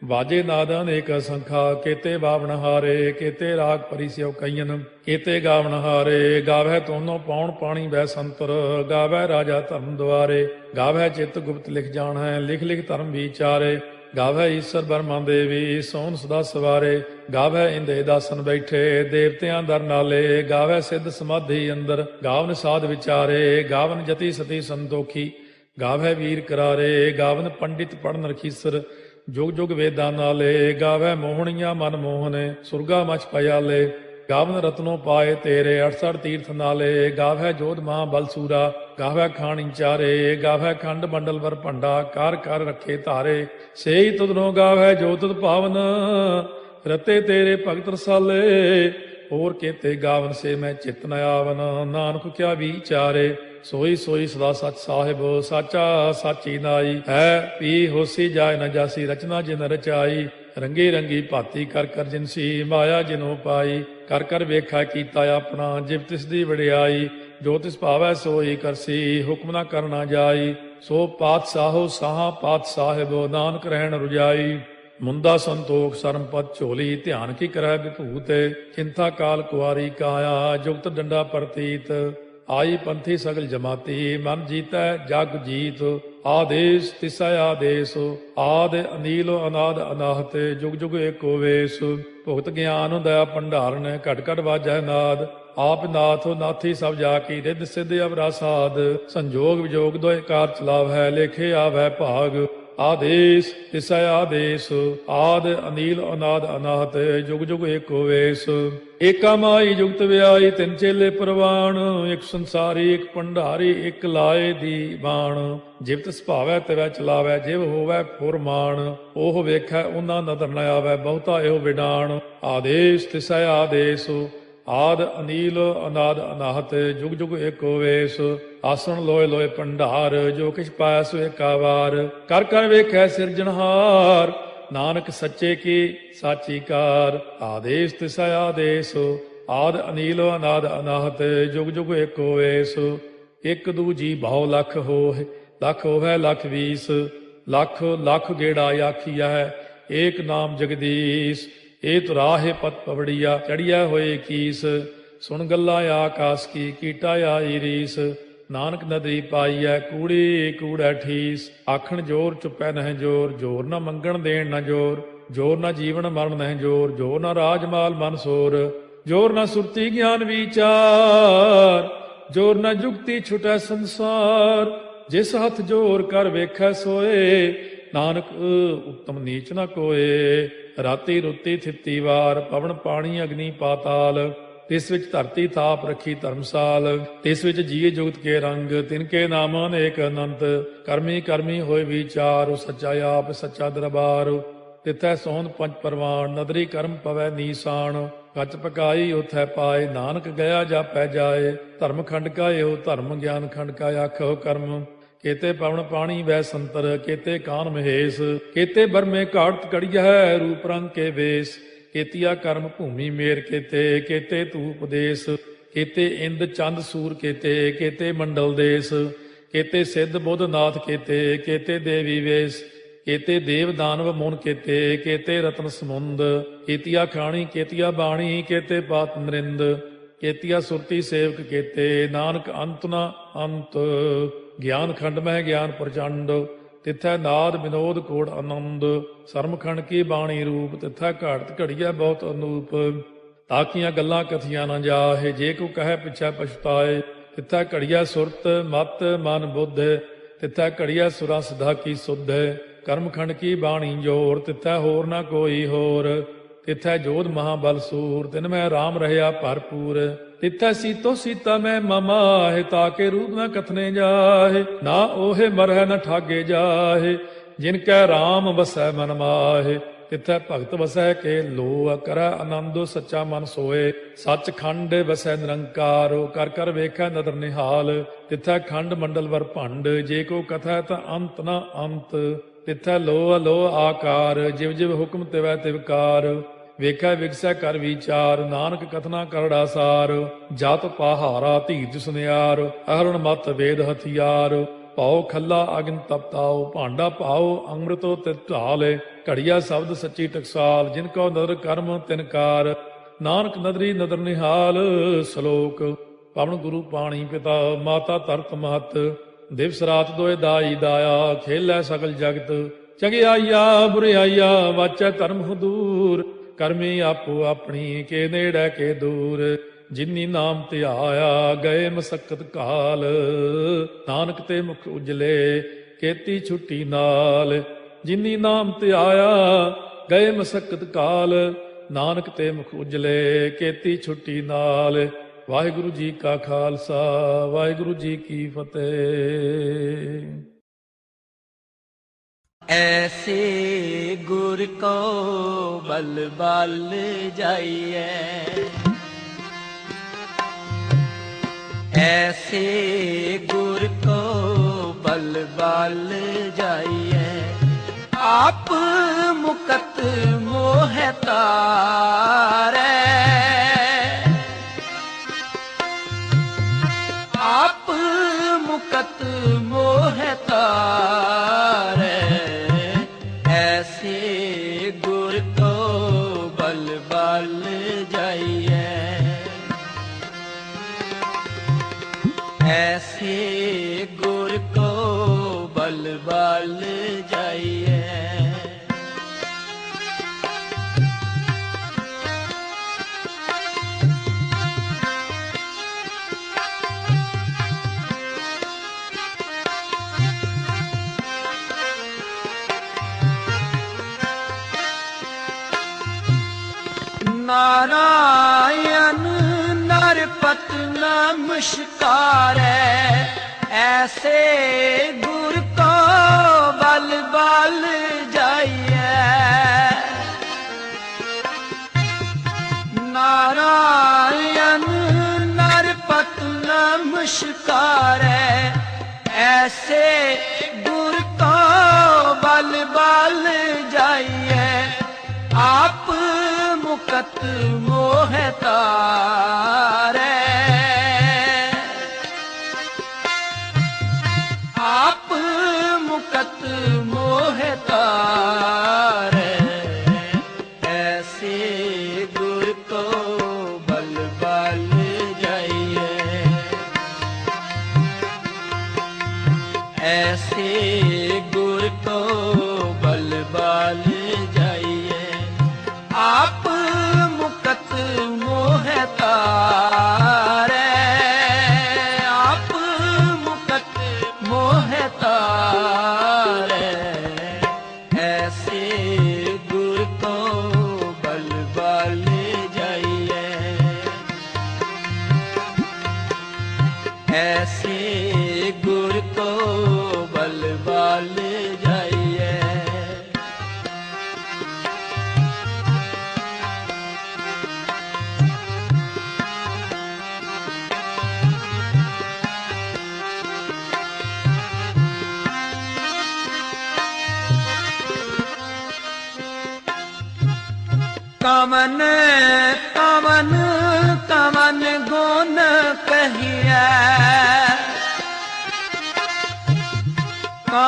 ਵਾਜੇ ਨਾਦ ਅਨੇਕ ਸੰਖਾ, ਕੇਤੇ ਬਾਵਣ ਹਾਰੇ। ਕੇਤੇ ਰਾਗ ਪਰਿਸਿਉ ਕਈਨ, ਕੇਤੇ ਗਾਵਣ ਹਾਰੇ। ਗਾਵੈ ਤੋਨੋ ਪਾਉਣ ਪਾਣੀ ਬੈ ਸੰਤਰ, ਗਾਵੈ ਰਾਜਾ ਧਰਮ ਦੁਆਰੇ। ਗਾਵੈ ਚਿਤ ਗੁਪਤ ਲਿਖ ਜਾਣੈ, ਲਿਖ ਲਿਖ ਧਰਮ ਵਿਚਾਰੇ। ਗਾਵੈ ਈਸਰ ਬਰਮਾ ਦੇਵੀ, ਸੋਨ ਸਦਾ ਸਵਾਰੇ। ਗਾਵੈ ਇੰਦੇ ਦਾਸਨ ਬੈਠੇ, ਦੇਵਤਿਆਂ ਦਰ ਨਾਲੇ। ਗਾਵੈ ਸਿੱਧ ਸਮਾਧੀ ਅੰਦਰ, ਗਾਵਨ ਸਾਧ ਵਿਚਾਰੇ। ਗਾਵਨ ਜਤੀ ਸਤੀ ਸੰਤੋਖੀ, ਗਾਵੈ ਵੀਰ ਕਰਾਰੇ। ਗਾਵਨ ਪੰਡਿਤ ਪੜਨ ਰਖੀਸਰ, ਜੁਗ ਜੁਗ ਵੇਦਾਂ ਨਾਲੇ। ਗਾਵੈ ਮੋਹਣੀਆਂ ਮਨ ਮੋਹਨੇ, ਸੁਰਗਾ ਮਚ ਪਿਆਲੇ। ਗਾਵਨ ਰਤਨੋ ਪਾਏ ਤੇਰੇ, 68 ਤੀਰਥ ਨਾਲੇ। ਗਾਵੈ ਜੋਧ ਮਾਂ ਬਲਸੂਰਾ, ਗਾਵੈ ਖਾਣੀ ਚਾਰੇ। ਗਾਵੈ ਖੰਡ ਮੰਡਲ ਵਰ ਭੰਡਾ, ਕਰ ਕਰ ਰੱਖੇ ਧਾਰੇ। ਸੇਈ ਤੁਧਨੋ ਗਾਵੈ ਜੋ ਤੁਧ ਭਾਵਨ, ਰਤੇ ਤੇਰੇ ਭਗਤ ਰਸਾਲੇ। ਹੋਰ ਕੇਤੇ ਗਾਵਨ ਸੇ ਮੈਂ ਚਿਤ ਨ ਆਵਨ, ਨਾਨਕ ਕਿਆ ਵਿਚਾਰੇ। ਸੋਈ ਸੋਈ ਸਦਾ ਸਚ ਸਾਹਿਬ, ਸਾਚਾ ਸਾਚੀ ਨਾਈ। ਹੈ ਪੀ ਹੋਸੀ ਜਾਏ ਨ ਜਾਸੀ, ਰਚਨਾ ਜਿਨ ਰਚਾਈ। ਰੰਗੀ ਰੰਗੀ ਭਾਤੀ ਕਰ ਕਰ ਜਿਨਸੀ, ਮਾਇਆ ਜਿਨੋ ਪਾਈ। ਕਰ ਕਰ ਵੇਖਾ ਕੀਤਾ ਆਪਣਾ, ਜਿਵ ਤਿਸ ਦੀ ਵਡਿਆਈ। ਜੋ ਤਿਸ ਭਾਵੈ ਸੋਈ ਕਰਸੀ, ਹੁਕਮ ਨਾ ਕਰਨਾ ਜਾਈ। ਸੋ ਪਾਤਸ਼ਾਹੋ ਸਾਹਾ ਪਾਤਸ਼ਾਹਿਬ, ਨਾਨਕ ਰਹਿਣ ਰੁਜਾਈ। ਮੁੰਦਾ ਸੰਤੋਖ ਸਰਮਪਦ ਝੋਲੀ, ਧਿਆਨ ਕੀ ਕਰੈ ਵਿਭੂਤ। ਚਿੰਤਾ ਕਾਲ ਕੁਆਰੀ ਕਾਇਆ, ਜੁਗਤ ਡੰਡਾ ਪ੍ਰਤੀਤ। ਆਈ ਪੰਥੀ ਸਗਲ ਜਮਾਤੀ, ਮਨ ਜੀਤੈ ਜਗ ਜੀਤ। ਆਦੇਸ ਤਿਸੈ ਆਦੇਸ, ਆਦ ਅਨੀਲ ਅਨਾਦ ਅਨਾਹਤ। ਜੁਗ ਜੁਗ ਏਕੋ ਵੇਸ, ਭੁਗਤ ਗਿਆਨ ਦਇਆ ਭੰਡਾਰਨ। ਘਟ ਘਟ ਵਾਜੈ ਨਾਦ, ਆਪ ਨਾਥ ਨਾਥੀ ਸਭ ਜਾ ਕੀ। ਰਿੱਧ ਸਿੱਧ ਅਵਰਾ ਸਾਧ, ਸੰਜੋਗ ਵਿਜੋਗ ਦੋਇ ਕਾਰ ਚਲਾਵੈ। ਲੇਖੇ ਆਵੈ ਭਾਗ, ਆਦੇਸ ਤਿਸੈ ਆਦੇਸ। ਆਦ ਅਨੀਲ ਅਨਾਦ ਅਨਾਹਤ, ਜੁਗ ਜੁਗ ਏਕੋ ਵੇਸ। ਏਕਾ ਮਾਈ ਜੁਗਤ ਵਿਆਈ, ਤਿੰਨ ਚੇਲੇ ਪ੍ਰਵਾਣ। ਇੱਕ ਸੰਸਾਰੀ ਇੱਕ ਭੰਡਾਰੀ, ਇੱਕ ਲਾਏ ਦੀ ਬਾਣ। ਜਿਵ ਤਿਸ ਭਾਵੈ ਤਿਵੈ ਚਲਾਵੈ, ਜਿਵ ਹੋਵੈ ਫੁਰਮਾਨ। ਉਹ ਵੇਖੈ ਉਹਨਾਂ ਨਦਰ ਨ ਆਵੈ, ਬਹੁਤਾ ਇਹੋ ਵਿਡਾਣ। ਆਦੇਸ ਤਿਸੈ ਆਦੇਸ, ਆਦ ਅਨੀਲ ਅਨਾਦ ਅਨਾਹਤ, ਜੁਗ ਜੁਗ ਏਕੋ ਵੇਸ। ਆਸਣ ਲੋਏ ਲੋਏ ਭੰਡਾਰ, ਜੋ ਕਿਛ ਪਾਇਆ ਸੋ ਏਕਾ ਵਾਰ। ਕਰ ਕਰ ਵੇਖੈ ਸਿਰਜਣਹਾਰ, ਨਾਨਕ ਸੱਚੇ ਕੀ ਸਾਚੀ ਕਾਰ। ਆਦੇਸ ਤਿਸੈ ਆਦੇਸ, ਆਦ ਅਨੀਲ ਅਨਾਦ ਅਨਾਹਤ, ਜੁਗ ਜੁਗ ਏਕੋ ਵੇਸ। ਇੱਕ ਦੂਜੀ ਬਹੁ ਲਖ ਹੋਏ, ਲਖ ਹੋਵੈ ਲਖ ਵੀਸ। ਲਖ ਲਖ ਗੇੜਾ ਆਖੀਐ, ਏਕ ਨਾਮ ਜਗਦੀਸ਼। ਇਹ ਤੁਰਾਹੇ ਪਤ ਪਵੜੀਆ, ਚੜੀਐ ਹੋਏ ਕੀਸ। ਸੁਣ ਗੱਲਾਂ ਆਕਾਸ ਕੀ, ਕੀਟਾ ਆਈ ਰੀਸ। ਨਾਨਕ ਨਦਰੀ ਪਾਈਐ, ਕੂੜੀ ਕੂੜੈ ਠੀਸ। ਆਖਣ ਜੋਰ ਚੁੱਪੈ ਨਹਿ ਜੋਰ, ਜੋਰ ਨਾ ਮੰਗਣ ਦੇਣ ਨਾ ਜੋਰ। ਜੋਰ ਨਾ ਜੀਵਨ ਮਰਨ ਨਹਿ ਜੋਰ, ਜੋਰ ਨਾ ਰਾਜ ਮਾਲ ਮਨ ਸੋਰ। ਜੋਰ ਨਾ ਸੁਰਤੀ ਗਿਆਨ ਵਿਚਾਰ, ਜੋਰ ਨਾ ਜੁਗਤੀ ਛੁਟੈ ਸੰਸਾਰ। ਜਿਸ ਹੱਥ ਜੋਰ ਕਰ ਵੇਖੈ ਸੋਏ, ਨਾਨਕ ਉੱਤਮ ਨੀਚ ਨਾ ਕੋਏ। ਰਾਤੀ ਰੁੱਤੀ ਥਿੱਤੀ ਵਾਰ, ਪਵਨ ਪਾਣੀ ਅਗਨੀ ਪਾਤਾਲ। ਤਿਸ ਵਿੱਚ ਧਰਤੀ ਥਾਪ ਰੱਖੀ ਧਰਮਸਾਲ। ਤਿਸ ਵਿੱਚ ਜੀਏ ਜੁਗਤ ਕੇ ਰੰਗ, ਤਿਨ ਕੇ ਨਾਮ ਅਨੇਕ ਅਨੰਤ। ਕਰਮੀ ਕਰਮੀ ਹੋਏ ਵਿਚਾਰ, ਸੱਚਾ ਆਪ ਸੱਚਾ ਦਰਬਾਰ। ਤਿਥੈ ਸੋਹਣ ਪੰਜ ਪਰਵਾਨ, ਨਦਰੀ ਕਰਮ ਪਵੈ ਨੀਸਾਨ। ਕੱਚ ਪਕਾਈ ਉਥੈ ਪਾਏ, ਨਾਨਕ ਗਿਆ ਜਾਪੈ ਜਾਏ। ਧਰਮ ਖੰਡ ਕਾ ਇਹੋ ਧਰਮ, ਗਿਆਨ ਖੰਡ ਕਾ ਆਖੋ ਕਰਮ। ਕੇਤੇ ਪਵਨ ਪਾਣੀ ਵੈ ਸੰਤਰ, ਕੇਤੇ ਕਾਨ ਮਹੇਸ਼। ਕੇਤੇ ਬਰਮੇ ਘਾੜਤ ਕੜੀਐ, ਰੂਪ ਰੰਗ ਕੇ ਵੇਸ। ਕੇਤੀਆ ਕਰਮ ਭੂਮੀ ਮੇਰ ਕੇਤੇ, ਕੇਤੇ ਧੂਪ ਦੇਸ। ਕੇਤੇ ਇੰਦ ਚੰਦ ਸੂਰ ਕੇਤੇ, ਕੇਤੇ ਮੰਡਲ ਦੇਸ। ਕੇਤੇ ਸਿੱਧ ਬੁੱਧ ਨਾਥ ਕੇਤੇ, ਕੇਤੇ ਦੇਵੀ ਵੇਸ। केते देव दानव मुन केते, केते रत्न समुंद, केतिया खाणी केतिया बाणी, केते पात नरिंद, केतिया सुरती सेवक केते, नानक अंत न अंत। ज्ञान खंड में ज्ञान प्रचंड, तिथै नाद विनोद कोड़ आनंद। सरमखंड की बाणी रूप, तिथै घाट घड़िया बहुत अनूप। ताकियां गल्लां कथियां न जाहे, जे को कहे पिछै पछताए। तिथै घड़िया सुरत मत मन बुद्ध, तिथै घड़िया सुरा सिधा की सुध। ਕਰਮਖੰਡ ਕੀ ਬਾਣੀ ਜੋਰ, ਤਿੱਥੈ ਹੋਰ ਨਾ ਕੋਈ ਹੋਰ। ਤਿੱਥੈ ਜੋਧ ਮਹਾਬਲ ਸੂਰ, ਤਿਨ ਮੈਂ ਰਾਮ ਰਹਿਆ ਭਰਪੂਰ। ਤਿੱਥੈ ਸੀਤੋ ਸੀਤਾ ਮੈਂ ਮਮਾਹਿ, ਤਾਕੇ ਰੂਪ ਨਾ ਕਥਨੇ ਜਾਹੇ। ਨਾ ਓਹੇ ਮਰਹਿ ਨ ਠਾਗੇ ਜਾਹੇ, ਜਿਨ ਕੈ ਰਾਮ ਵਸੈ ਮਨ ਮਾਹੇ। ਤਿੱਥੈ ਭਗਤ ਵਸੈ ਕੇ ਲੋ, ਕਰੈ ਆਨੰਦੋ ਸੱਚਾ ਮਨ ਸੋਏ। ਸੱਚ ਖੰਡ ਵਸੈ ਨਿਰੰਕਾਰੋ, ਕਰ ਕਰ ਵੇਖੈ ਨਦਰ ਨਿਹਾਲ। ਤਿੱਥੈ ਖੰਡ ਮੰਡਲ ਵਰ ਭੰਡ, ਜੇ ਕੋ ਕਥੈ ਤਾਂ ਅੰਤ ਨਾ ਅੰਤ। ਤਿੱਥੈ ਲੋ ਅਲੋ ਆਕਾਰ, ਜਿਵ ਜਿਵ ਹੁਕਮ ਤਿਵੈ ਤਿਵਕਾਰ। ਵੇਖੈ ਵਿਗਸੈ ਕਰ ਵਿਚਾਰ, ਨਾਨਕ ਕਥਨਾ ਕਰੜਾ ਸਾਰ। ਜਤ ਪਹਾਰਾ ਧੀਰਜ ਸੁਨਿਆਰ, ਅਹਰਣ ਮਤ ਵੇਦ ਹਥਿਆਰ। ਭਾਉ ਖੱਲਾ ਅਗਨ ਤਪਤਾਓ, ਭਾਂਡਾ ਭਾਉ ਅੰਮ੍ਰਿਤੋ ਤਿਤ ਢਾਲੇ। ਘੜੀਆ ਸ਼ਬਦ ਸੱਚੀ ਟਕਸਾਲ, ਜਿਨ ਕੋ ਨਦਰ ਕਰਮ ਤਿਨਕਾਰ। ਨਾਨਕ ਨਦਰੀ ਨਦਰ ਨਿਹਾਲ। ਸ਼ਲੋਕ। ਪਵਨ ਗੁਰੂ ਪਾਣੀ ਪਿਤਾ, ਮਾਤਾ ਧਰਤ ਮਹਤ। ਦਿਵਸ ਰਾਤ ਦੋਇ ਦਾਈ ਦਾਇਆ, ਖੇਲੈ ਸਗਲ ਜਗਤ। ਚੰਗਿਆਈਆ ਬੁਰਿਆਈਆ, ਵਾਚੈ ਧਰਮ ਹਦੂਰ। ਕਰਮੀ ਆਪੋ ਆਪਣੀ, ਕੇ ਨੇੜੇ ਕੇ ਦੂਰ। ਜਿਨੀ ਨਾਮ ਧਿਆਇਆ, ਗਏ ਮਸਕਤ ਕਾਲ। ਨਾਨਕ ਤੇ ਮੁਖ ਉਜਲੇ, ਕੀਤੀ ਛੁੱਟੀ ਨਾਲ। ਜਿਨੀ ਨਾਮ ਧਿਆਇਆ, ਗਏ ਮਸਕਤ ਕਾਲ। ਨਾਨਕ ਤੇ ਮੁਖ ਉਜਲੇ, ਕੀਤੀ ਛੁੱਟੀ ਨਾਲ। ਵਾਹਿਗੁਰੂ ਜੀ ਕਾ ਖਾਲਸਾ, ਵਾਹਿਗੁਰੂ ਜੀ ਕੀ ਫਤਿਹ। ऐसे गुर को बल बल जाइए, ऐसे गुर को बल बल जाइए। आप मुकत मोह तारे, आप मुकत मोह तारे। ऐसे गुर को बल बल जाइए, ऐसे गुर को बल बल जाइए। नारायण नरपत नमस्कारै, ऐसे गुर को बल बल जाइए। नारायण नरपत नमस्कारै, ऐसे गुर को बल बल जाइए। आप मुकत मोह तारे, आप मुकत मोह तारे। ऐसे गुर को बल बल जाइए, ऐसे गुर को बल बल जाइए। आप मुकत मोह तारे, आप मुकत मोह तारे। ऐसे गुर को बल बल जाइए, ऐसे गुर को बल बल जाइए। कवन कवन कवन गुण कहिए,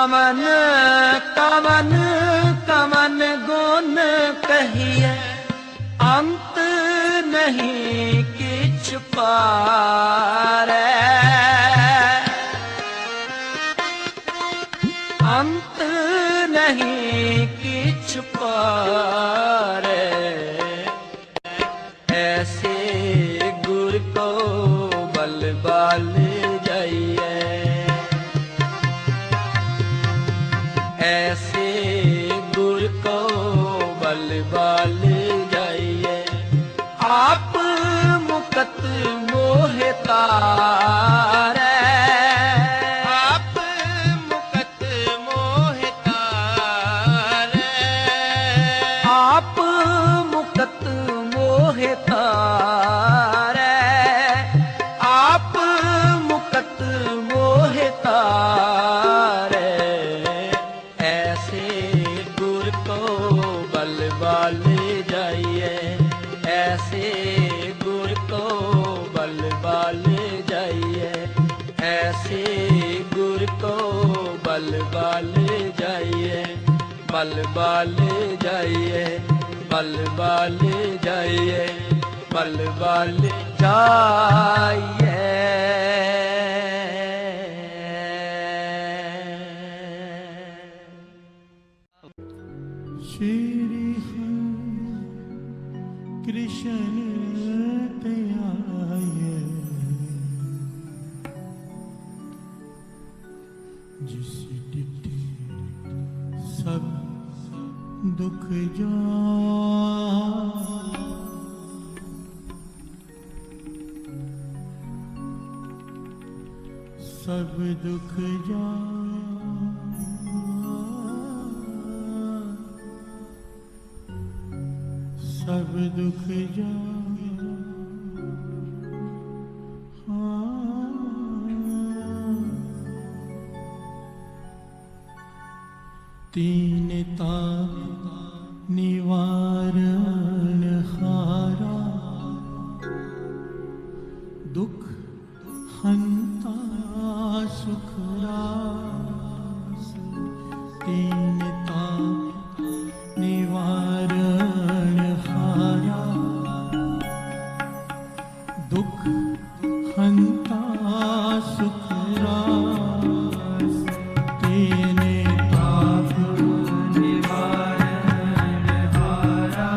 कवन कवन कवन गुण कहिए अंत नहीं किछ पारै अंत नहीं किछ पारै ऐसे गुर को बल बाल जाइए ऐसे गुर को बल बाल जाइए आप मुकत मोह तारै आप मुकत मोह तारै आप मुकत मोह तारै आप मुकत मोह तारै ऐसे गुर को बल बाल जाइए ऐसे गुर को बल बाल जाइए ऐसे गुर को बल बाल जाइए बल बाल जाइए बल बाल जाइए बल बाल जाइए श्री कृष्ण त्याय जिस डिठे सब दुख जा सब दुख जा सब दुख जा तीन ताप निवारण हारा दुख हंता सुख रास तीन ताप निवारण हारा दुख हंता सुख रास तीन ताप निवारण हारा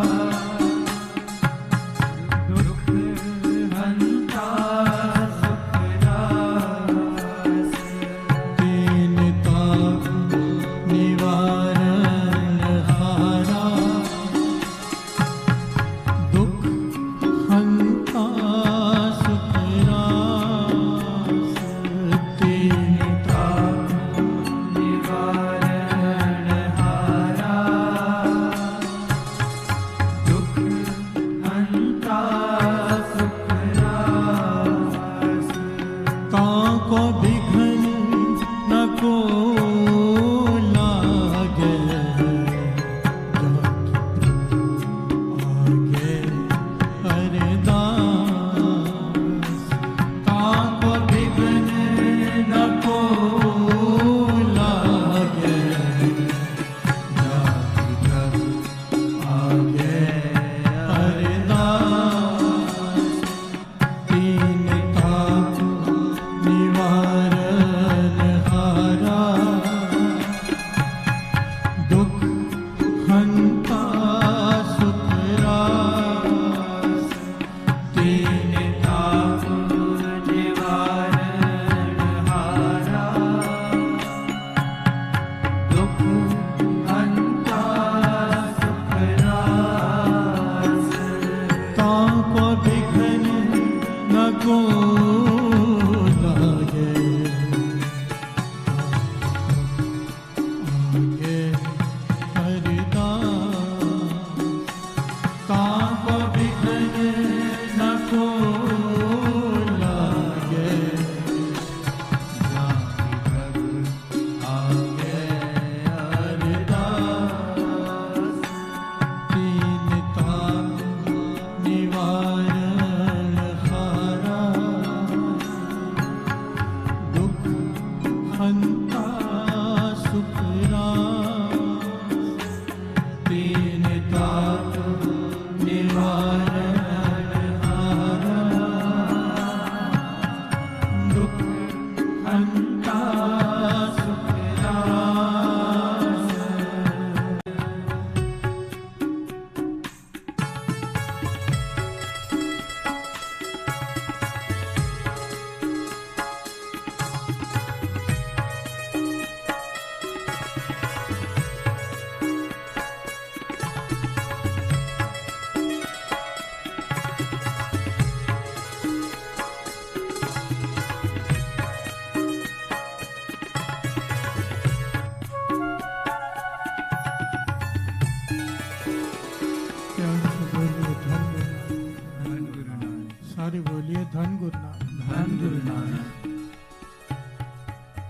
बोलिए धन गुरु नानक। धन गुरु नानक।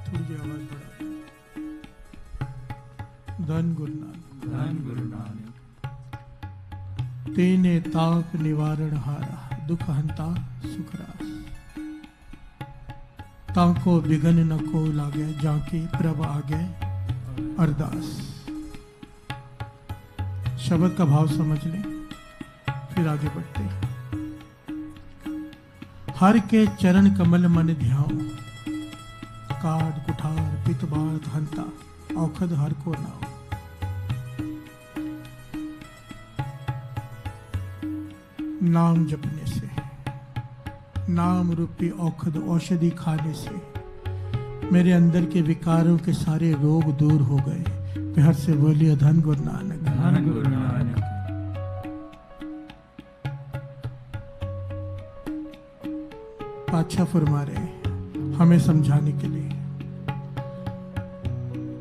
थोड़ी जी आवाज बढ़ा। धन गुरु नानक। धन गुरु नानक। तेने ताप निवारण हारा, दुख हंता सुख रास। ताको बिघन न को लागे, जाके प्रभ आगे अरदास। शब्द का भाव समझ लें, फिर आगे बढ़ते हैं। हर के चरण कमल मन ध्याओ, काट कुठार पित बात हंता, औखद हर को नाओ। नाम जपने से, नाम रूपी औखद औषधि खाने से मेरे अंदर के विकारों के सारे रोग दूर हो गए। प्यार से बोलिए धन गुरु नानक। धन गुरु नानक। पातशाह फरमा रहे हमें समझाने के लिए,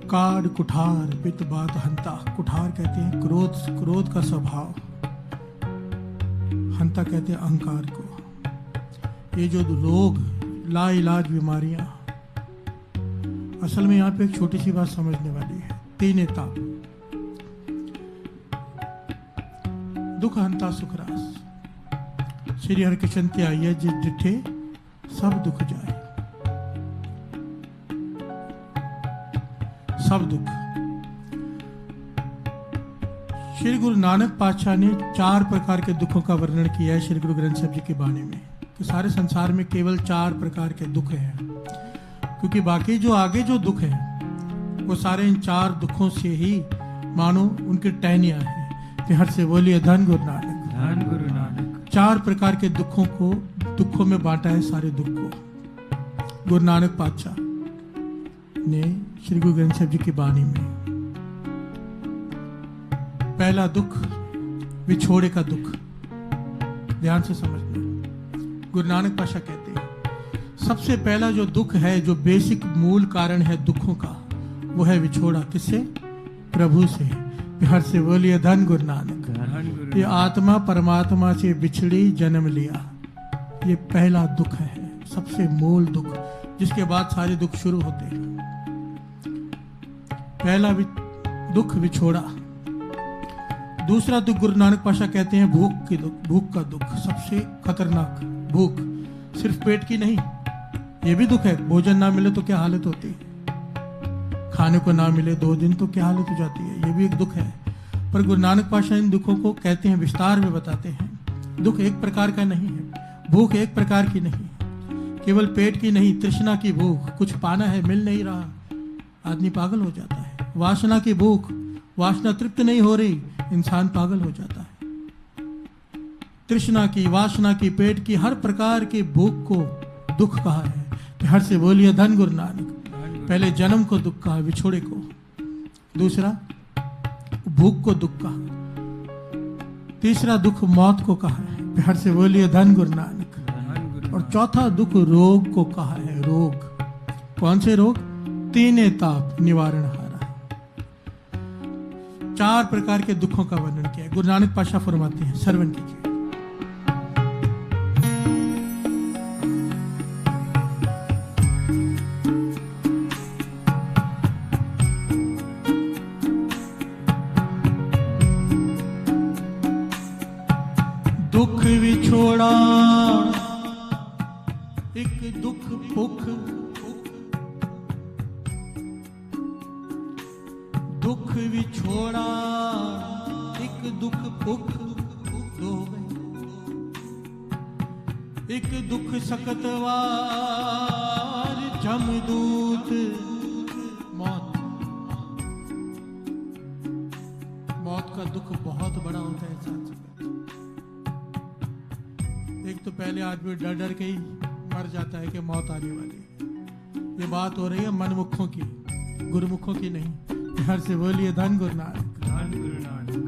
काड कुठार पित बात हंता। कुठार कहते हैं क्रोध, क्रोध का स्वभाव। हंता कहते हैं अहंकार को। ये जो रोग, लाइलाज बीमारियां, असल में यहाँ पे एक छोटी सी बात समझने वाली है। तीन ताप, दुख हंता सुख रास। श्री हरिकृष्ण ते आइए जिस डिठे सब दुख जाए। सब दुख। श्री गुरु नानक पातशाह ने 4 प्रकार के दुखों का वर्णन किया है श्री गुरु ग्रंथ साहिब जी की वाणी में, कि सारे संसार में केवल 4 प्रकार के दुख हैं, क्योंकि बाकी जो आगे जो दुख हैं वो सारे इन 4 दुखों से ही मानो उनकी टहनियां हैं। हर से बोलिए धन गुरु नानक। धन गुरु नानक। 4 प्रकार के दुखों में बांटा है सारे दुख को गुरु नानक पातशाह ने श्री गुरु ग्रंथ साहिब जी की वाणी में। पहला दुख विछोड़े का दुख, ध्यान से समझना। गुरु नानक पातशाह कहते हैं सबसे पहला जो दुख है, जो बेसिक मूल कारण है दुखों का, वो है विछोड़ा। किससे? प्रभु से। हर से बोलिए धन गुरु नानक। ये आत्मा परमात्मा से बिछड़ी जन्म लिया, ये पहला दुख है, सबसे मूल दुख, जिसके बाद सारे दुख शुरू होते हैं। पहला दुख विछोड़ा। दूसरा दुख गुरु नानक पातशाह कहते हैं भूख की दुख, भूख का दुख, सबसे खतरनाक भूख। सिर्फ पेट की नहीं, ये भी दुख है। भोजन ना मिले तो क्या हालत होती है, खाने को ना मिले 2 दिन तो क्या हालत हो जाती है, ये भी एक दुख है। पर गुरु नानक पातशाह इन दुखों को कहते हैं, विस्तार में बताते हैं। दुख एक प्रकार का नहीं है, भूख एक प्रकार की नहीं, केवल पेट की नहीं, तृष्णा की भूख, कुछ पाना है मिल नहीं रहा, आदमी पागल हो जाता है। वासना की भूख, वासना तृप्त नहीं हो रही, इंसान पागल हो जाता है। तृष्णा की, वासना की, पेट की, हर प्रकार की भूख को दुख कहा है। हर से बोलिए धन गुरु नानक। पहले जन्म को दुख कहा, विछोड़े को। दूसरा भूख को दुख कहा। तीसरा दुख मौत को कहा है। हर से बोलिए धन गुरु नानक। और चौथा दुख रोग को कहा है। रोग, कौन से रोग? तीने ताप निवारण हारा। 4 प्रकार के दुखों का वर्णन किया है। गुरु नानक पातशाह फरमाते हैं, श्रवण कीजिए। दुख विछोड़ा एक दुख भुख, दुख विछोड़ा एक दुख भुख, 2 हो गए। एक दुख सकतवार जमदूत, मौत। मौत का दुख बहुत बड़ा होता है साथ। एक तो पहले आदमी डर डर के ही मर जाता है कि मौत आने वाली है। ये बात हो रही है मनमुखों की, गुरुमुखों की नहीं। हर से बोलिए धन गुरु नानक। धन गुरु नानक।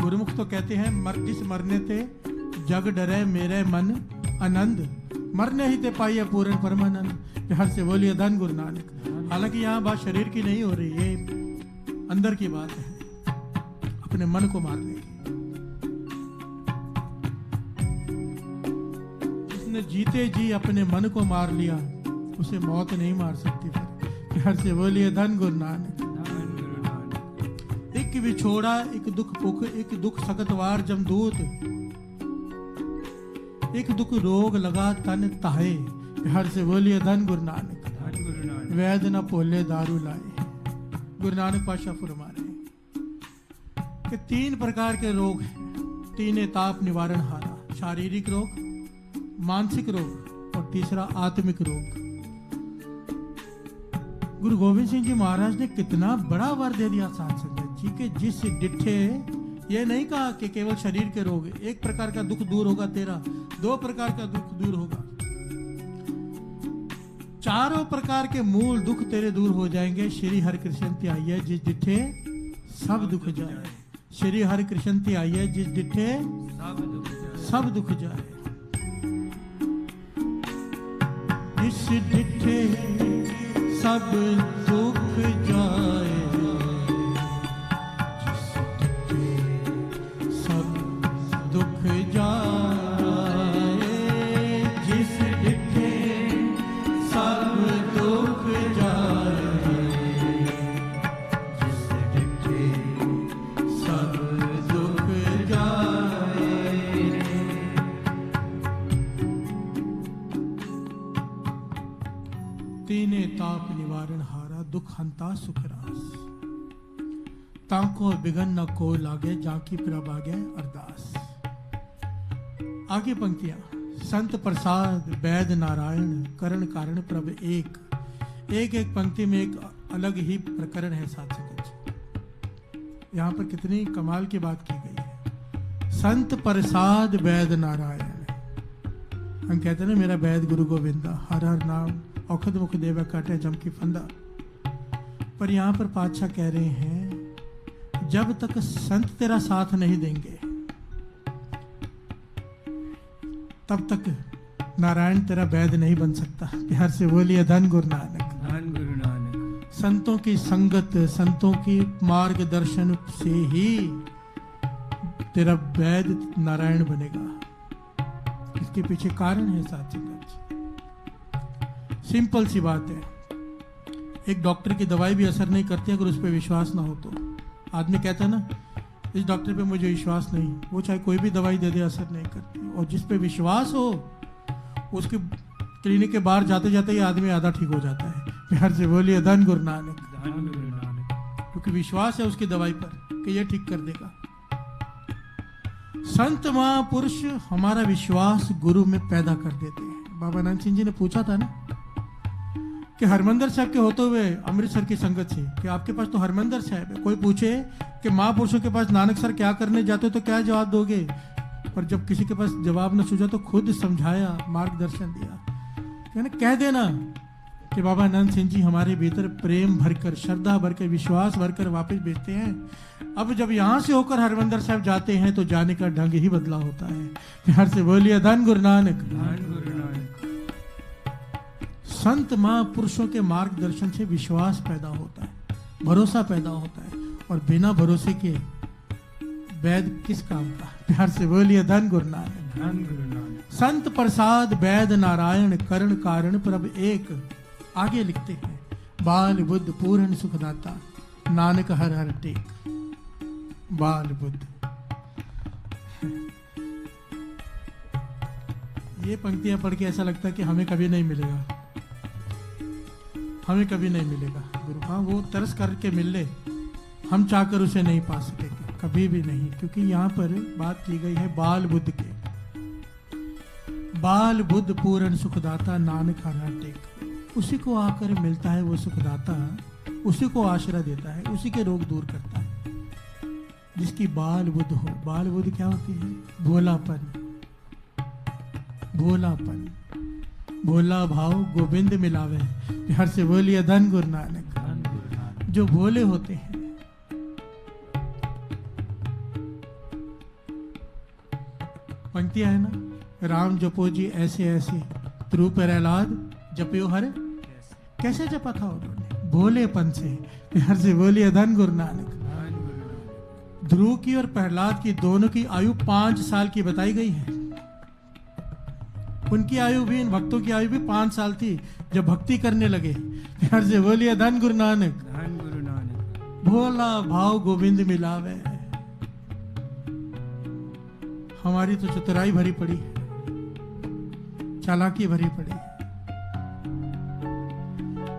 गुरुमुख तो कहते हैं जिस मरने ते जग डरे मेरे मन आनंद, मरने ही ते पाइए पूर्ण परमानंद। हर से बोलिए धन गुरु नानक। हालांकि यहाँ बात शरीर की नहीं हो रही, ये अंदर की बात है, अपने मन को मारने की। जिसने जीते जी अपने मन को मार लिया उसे मौत नहीं मार सकती। फिर प्यार से बोलिए धन गुरु नानक। धन गुरु नानक। एक विछोड़ा एक दुख भुख एक दुख सकतवार जमदूत, एक दुख रोग लगा तन ताहे। प्यार से बोलिए धन गुरु नानक। धन गुरु नानक। वैद न पोले दारू लाए। गुरु नानक पातशाह फरमा रहे हैं कि 3 प्रकार के रोग हैं, 3 ताप निवारण हारा, शारीरिक रोग, मानसिक रोग और तीसरा आत्मिक रोग। गुरु गोविंद सिंह जी महाराज ने कितना बड़ा वर दे दिया साध संगत जी के, जिस डिठे ये नहीं कहा कि केवल शरीर के रोग, एक प्रकार का दुख दूर होगा तेरा, 2 प्रकार का दुख दूर होगा, 4 प्रकार के मूल दुख तेरे दूर हो जाएंगे। श्री हरि कृष्ण त्याइए जिस डिठे सब दुख जाए। श्री हरि कृष्ण त्याइए जिस डिठे सब दुख जाए। सब दुख जाए। जिस डिठे सब दुख जाए। जिस डिठे सब दुख जाए। जिस डिठे सब दुख जाए। जिस डिठे सब दुख जाए। तीने ताप निवारण हारा दुख हंता सुख रास। तांको बिगन न को लागे जाकी प्रभ आगे अरदास। आगे पंक्तियां, संत प्रसाद वैद नारायण करण कारण प्रभ एक। एक एक पंक्ति में एक अलग ही प्रकरण है साथ संगत। यहाँ पर कितनी कमाल की बात की गई है। संत प्रसाद वैद नारायण, हम कहते हैं ना मेरा वैद गुरु गोविंदा, हर हर नाम औखद मुख देवा काटे जम की फंदा। पर यहाँ पर पातशाह कह रहे हैं जब तक संत तेरा साथ नहीं देंगे तब तक नारायण तेरा वैद नहीं बन सकता। प्यार से बोलिए धन गुरु नानक। धन गुरु नानक। संतों की संगत, संतों की मार्गदर्शन से ही तेरा वैद नारायण बनेगा। इसके पीछे कारण है साथ संगत। सिंपल सी बात है, एक डॉक्टर की दवाई भी असर नहीं करती अगर उस पर विश्वास ना हो तो। आदमी कहता है ना इस डॉक्टर पे मुझे विश्वास नहीं, वो चाहे कोई भी दवाई दे दे असर नहीं करती। और जिस पे विश्वास हो उसके क्लिनिक के बाहर जाते जाते ही आदमी आधा ठीक हो जाता है। प्यार से बोलिए धन गुरु नानक। धन गुरु नानक। क्योंकि विश्वास है उसकी दवाई पर कि ये ठीक कर देगा। संत महापुरुष हमारा विश्वास गुरु में पैदा कर देते हैं। बाबा नानक सिंह जी ने पूछा था ना कि हरमंदर साहब के होते हुए अमृतसर की संगत से कि आपके पास तो हरमंदर साहब है, कोई पूछे कि महापुरुषों के पास नानक सर क्या करने जाते हो तो क्या जवाब दोगे? पर जब किसी के पास जवाब न सूझा तो खुद समझाया, मार्गदर्शन दिया। कह देना कि बाबा आनंद सिंह जी हमारे भीतर प्रेम भरकर, श्रद्धा भरकर, विश्वास भरकर वापस भेजते हैं। अब जब यहाँ से होकर हरमंदर साहब जाते हैं तो जाने का ढंग ही बदला होता है। प्यार से बोलिए धन गुरु नानक। धन गुरु नानक। संत महापुरुषों के मार्गदर्शन से विश्वास पैदा होता है, भरोसा पैदा होता है, और बिना भरोसे के वैद किस काम का? प्यार से बोलिए धन गुरु नानक। धन गुरु नानक। संत प्रसाद वैद नारायण करण कारण प्रभ एक। आगे लिखते हैं बाल बुद्ध पूर्ण सुखदाता नानक हर हर टेक। बाल बुद्ध, ये पंक्तियां पढ़ के ऐसा लगता है कि हमें कभी नहीं मिलेगा, हमें कभी नहीं मिलेगा गुरु। हाँ, वो तरस करके मिल ले, हम चाहकर उसे नहीं पा सकेंगे, कभी भी नहीं। क्योंकि यहाँ पर बात की गई है बाल बुद्ध के। बाल बुद्ध पूर्ण सुखदाता नानक हर हर टेक। उसी को आकर मिलता है वो सुखदाता, उसी को आश्रय देता है, उसी के रोग दूर करता है। जिसकी बाल बुद्ध हो। बाल बुद्ध क्या होती है? भोलापन, भोलापन, भोला भाव गोविंद मिलावे। प्यार से बोलिए धन गुरु नानक। धन गुरु नानक। जो भोले होते हैं, पंक्तियां है ना, राम जपो जी ऐसे ऐसे, ध्रुव प्रहलाद जपियो हर। कैसे जपा था उन्होंने? भोलेपन से। प्यार से बोलिए धन गुरु नानक। धन गुरु नानक। ध्रुव की और प्रहलाद की दोनों की आयु 5 साल की बताई गई है। उनकी आयु भी, इन भक्तों की आयु भी 5 साल थी जब भक्ति करने लगे। प्यार से बोलिए धन गुरु नानक। धन गुरु नानक। भोला भाव गोविंद मिलावे। हमारी तो चतुराई भरी पड़ी है, चालाकी भरी पड़ी है।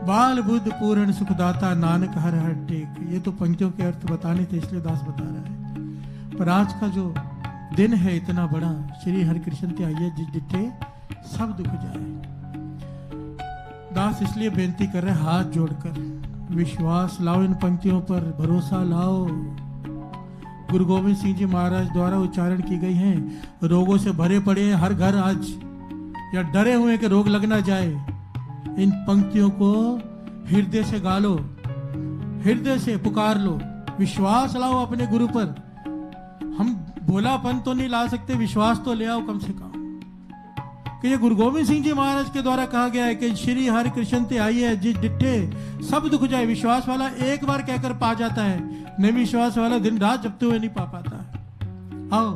बाल बुद्ध पूर्ण सुखदाता नानक हर हर टेक। ये तो पंक्तियों के अर्थ बताने थे, इसलिए दास बता रहा है। पर आज का जो दिन है इतना बड़ा, श्री हरिकृष्ण ते आइए जिस डिठे सब दुख जाए। दास इसलिए बेनती कर रहे हैं हाथ जोड़कर, विश्वास लाओ इन पंक्तियों पर, भरोसा लाओ। गुरु गोविंद सिंह जी महाराज द्वारा उच्चारण की गई हैं। रोगों से भरे पड़े हैं हर घर आज, या डरे हुए कि रोग लग ना जाए। इन पंक्तियों को हृदय से गा लो, हृदय से पुकार लो, विश्वास लाओ अपने गुरु पर। हम भोलापन तो नहीं ला सकते, विश्वास तो ले आओ कम से कम। कि ये गुरु गोविंद सिंह जी महाराज के द्वारा कहा गया है कि श्री हरि कृष्ण ते आइए जिस डिठे सब दुख जाए। विश्वास वाला एक बार कहकर पा जाता है, नहीं विश्वास वाला दिन रात जपते हुए नहीं पा पाता है। आओ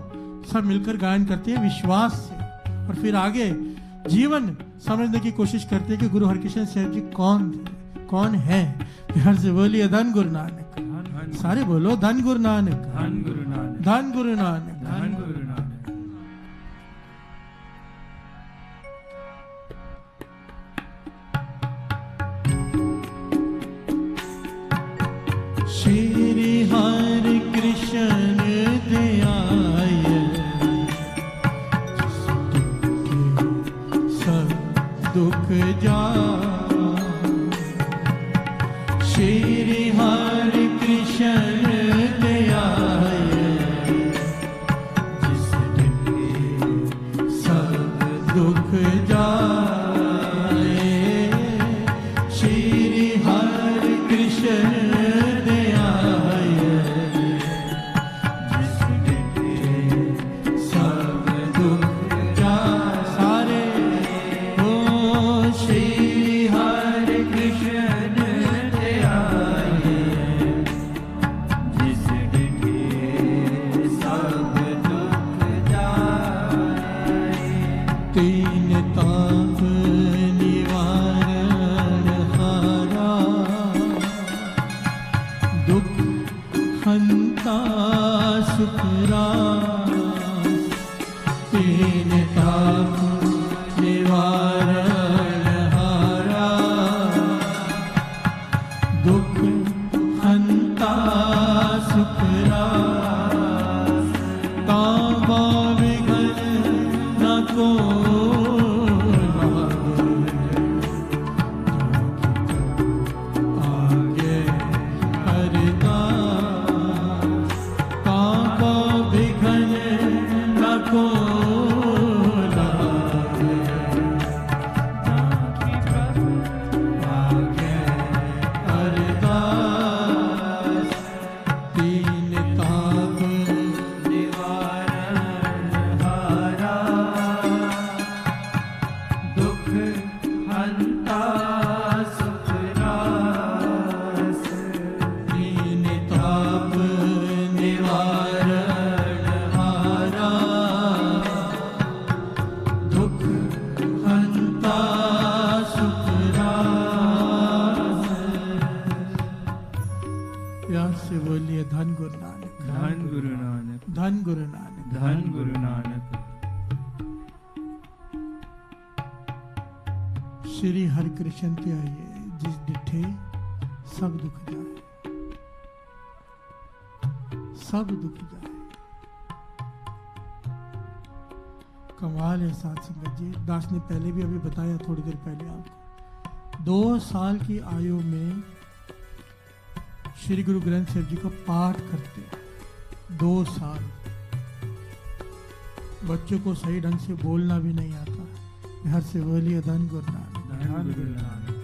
सब मिलकर गायन करते हैं विश्वास से, और फिर आगे जीवन समझने की कोशिश करते हैं कि गुरु हरकृष्ण साहब जी कौन है। प्यार से बोलिए धन गुरु नानक। सारे बोलो धन गुरु नानक, धन गुरु नानक, धन गुरु नानक, धन गुरु नानक। श्री हरि कृष्ण दयाय सब दुख जाए। श्री हरि कृष्ण दयाय जिस डिठे सब दुख जाए। श्री हरि कृष्ण श्री हरि कृष्ण ते आइए जिस डिठे सब दुख जाए, सब दुख जाए। कमाल है साथ संगत जी। दास ने पहले भी अभी बताया, थोड़ी देर पहले आपको, 2 साल की आयु में श्री गुरु ग्रंथ साहिब जी का पाठ करते हैं। 2 साल। बच्चों को सही ढंग से बोलना भी नहीं आता। घर से बोलिए धन गुरु नानक, धन गुरु नानक।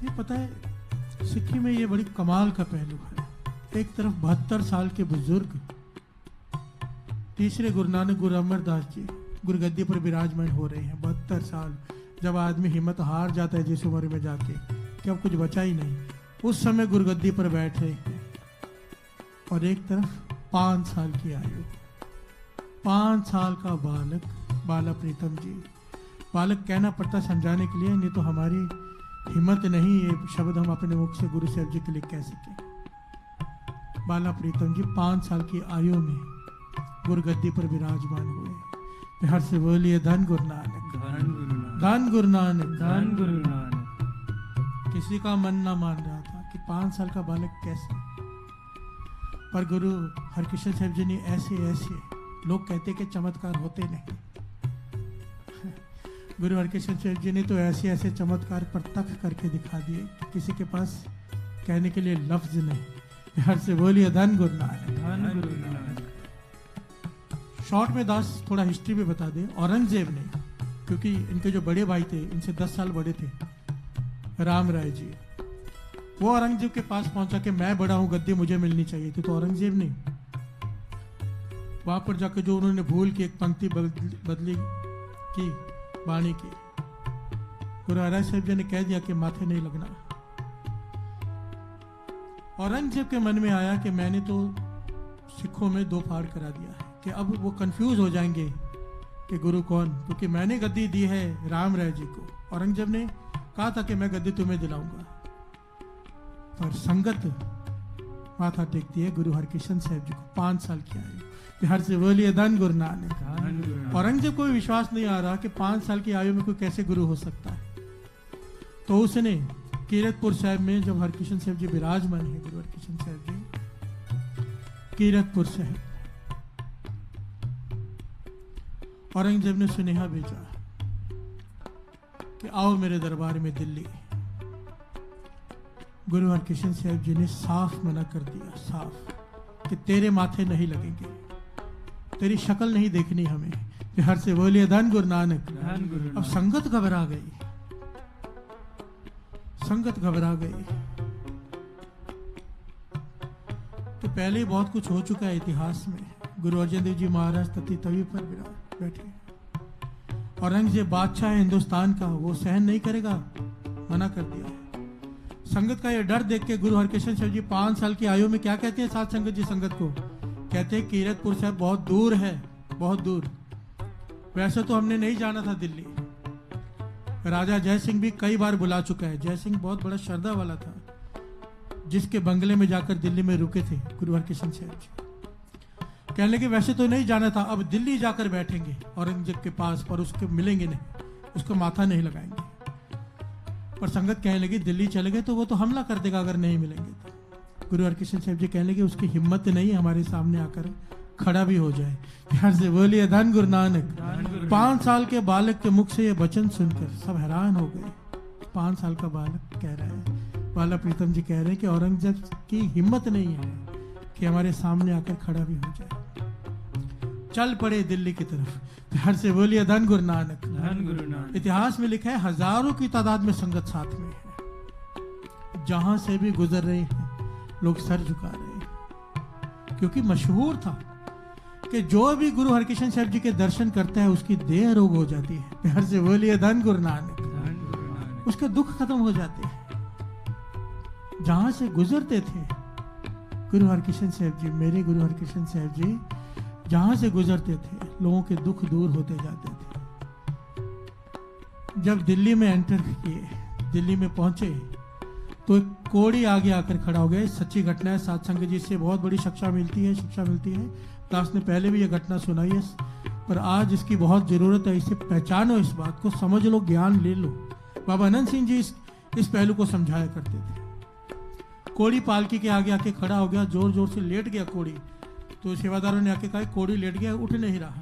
ये पता है सिक्की में ये बड़ी कमाल का पहलू है। एक तरफ 72 साल के बुजुर्ग, तीसरे गुरु नानक गुरु अमरदास जी गुरुगद्दी पर विराजमान हो रहे हैं। 72 साल, जब आदमी हिम्मत हार जाता है जिस उम्र में जाके कि अब कुछ बचा ही नहीं, उस समय गुरुगद्दी पर बैठ रहे हैं। और एक तरफ 5 साल की आयु, 5 साल का बालक, बाला प्रीतम जी। बालक कहना पड़ता समझाने के लिए, नहीं तो हमारी हिम्मत नहीं ये शब्द हम अपने मुख से गुरु साहब जी के लिए कह सके। बाला प्रीतम जी 5 साल की आयु में गुरगद्दी पर विराजमान हुए। हर से बोलिए धन गुरु नानक, धन गुरु नानक, धन गुरु नानक, धन गुरु नानक। किसी का मन ना मान रहा था कि 5 साल का बालक कैसे, पर गुरु हरकृष्ण साहब जी ने ऐसे ऐसे, लोग कहते कि चमत्कार होते नहीं, गुरु हरकृष्ण साहब जी ने तो ऐसे ऐसे चमत्कार प्रत्यक्ष करके दिखा दिए, किसी के पास कहने के लिए लफ्ज नहीं। हर से बोलिए धन गुरु नानक, धन गुरु नानक। शॉर्ट में दास थोड़ा हिस्ट्री भी बता दे। औरंगजेब ने, क्योंकि इनके जो बड़े भाई थे इनसे 10 साल बड़े थे, राम राय जी, वो औरंगजेब के पास पहुंचा कि मैं बड़ा हूं, गद्दी मुझे मिलनी चाहिए थी। तो औरंगजेब ने वहां पर जाकर जो उन्होंने भूल की एक पंक्ति बदली की वाणी की, गुरु हराय साहब जी ने कह दिया कि माथे नहीं लगना। औरंगजेब के मन में आया कि मैंने तो सिखों में 2 फाड़ करा दिया है, कि अब वो कंफ्यूज हो जाएंगे कि गुरु कौन, क्योंकि मैंने गद्दी दी है राम राय जी को। औरंगजेब ने कहा था कि मैं गद्दी तुम्हें दिलाऊंगा, पर संगत माथा टेकती है गुरु हरकृष्ण साहब जी को 5 साल की आयु। हर से बोलिए धन गुरु नानक, धन गुरु नानक। औरंगजेब को भी विश्वास नहीं आ रहा कि 5 साल की आयु में कोई कैसे गुरु हो सकता है। तो उसने कीरतपुर साहब में, जब हरकृष्ण साहब जी विराजमान है, गुरु हरकृष्ण साहब जी कीरतपुर साहब, औरंगजेब ने सुनेहा भेजा कि आओ मेरे दरबार में दिल्ली। गुरु हरकृष्ण साहब जी ने साफ मना कर दिया, साफ, कि तेरे माथे नहीं लगेंगे, तेरी शक्ल नहीं देखनी हमें। हर से बोलिए धन गुरु नानक, धन गुरु अब नानक। संगत घबरा गई, संगत घबरा गई। तो पहले ही बहुत कुछ हो चुका है इतिहास में। गुरु अर्जन देव जी महाराज तती तवी पर बैठे, औरंगजेब बादशाह है हिंदुस्तान का, वो सहन नहीं करेगा, मना कर दिया। संगत का ये डर देख के गुरु हरकृष्ण साहब जी 5 साल की आयु में क्या कहते हैं साथ संगत जी संगत को? कहते हैं कीरतपुर साहब बहुत दूर है, बहुत दूर। वैसे तो हमने नहीं जाना था दिल्ली, राजा जय सिंह भी कई बार बुला चुका है। जय सिंह बहुत बड़ा श्रद्धा वाला था, जिसके बंगले में जाकर दिल्ली में रुके थे गुरु हरकृष्ण साहब जी। कहने लगे वैसे तो नहीं जाना था, अब दिल्ली जाकर बैठेंगे औरंगजेब के पास, पर उसके मिलेंगे नहीं, उसको माथा नहीं लगाएंगे। पर संगत कहने लगी दिल्ली चले गए तो वो तो हमला कर देगा अगर नहीं मिलेंगे तो। गुरु हरकृष्ण साहब जी कहने लगे उसकी हिम्मत नहीं हमारे सामने आकर खड़ा भी हो जाए। प्यार से बोलिए धन गुरु नानक। 5 साल के बालक के मुख से ये वचन सुनकर सब हैरान हो गए। 5 साल का बालक कह रहा है, बाला प्रीतम जी कह रहे हैं कि औरंगजेब की हिम्मत नहीं है कि हमारे सामने आकर खड़ा भी हो जाए। चल पड़े दिल्ली की तरफ। प्यार से बोलिए धन गुरु नानक, धन गुरु नानक। इतिहास में लिखा है हजारों की तादाद में संगत साथ में है, जहां से भी गुजर रहे हैं लोग सर झुका रहे हैं, क्योंकि मशहूर था कि जो भी गुरु हरकृष्ण साहब जी के दर्शन करता है उसकी देह रोग हो जाती है। प्यार से बोलिए धन गुरु नानक, धन गुरु नानक। उसके दुख खत्म हो जाते हैं। जहां से गुजरते थे गुरु हरकृष्ण साहब जी, मेरे गुरु हरकृष्ण साहब जी जहां से गुजरते थे लोगों के दुख दूर होते जाते थे। जब दिल्ली में एंटर किए, दिल्ली में पहुंचे तो एक कोड़ी आगे आकर खड़ा हो गया। सच्ची घटना है, साथ संगत जी से बहुत बड़ी शिक्षा मिलती है, शिक्षा मिलती है। दास ने पहले भी यह घटना सुनाई है, पर आज इसकी बहुत जरूरत है। इसे पहचानो, इस बात को समझ लो, ज्ञान ले लो। बाबा अनंत सिंह जी इस पहलू को समझाया करते थे। कोड़ी पालकी के आगे आके खड़ा हो गया, जोर जोर से लेट गया कोड़ी। तो सेवादारों ने आके कहा कोड़ी लेट गया, उठ नहीं रहा,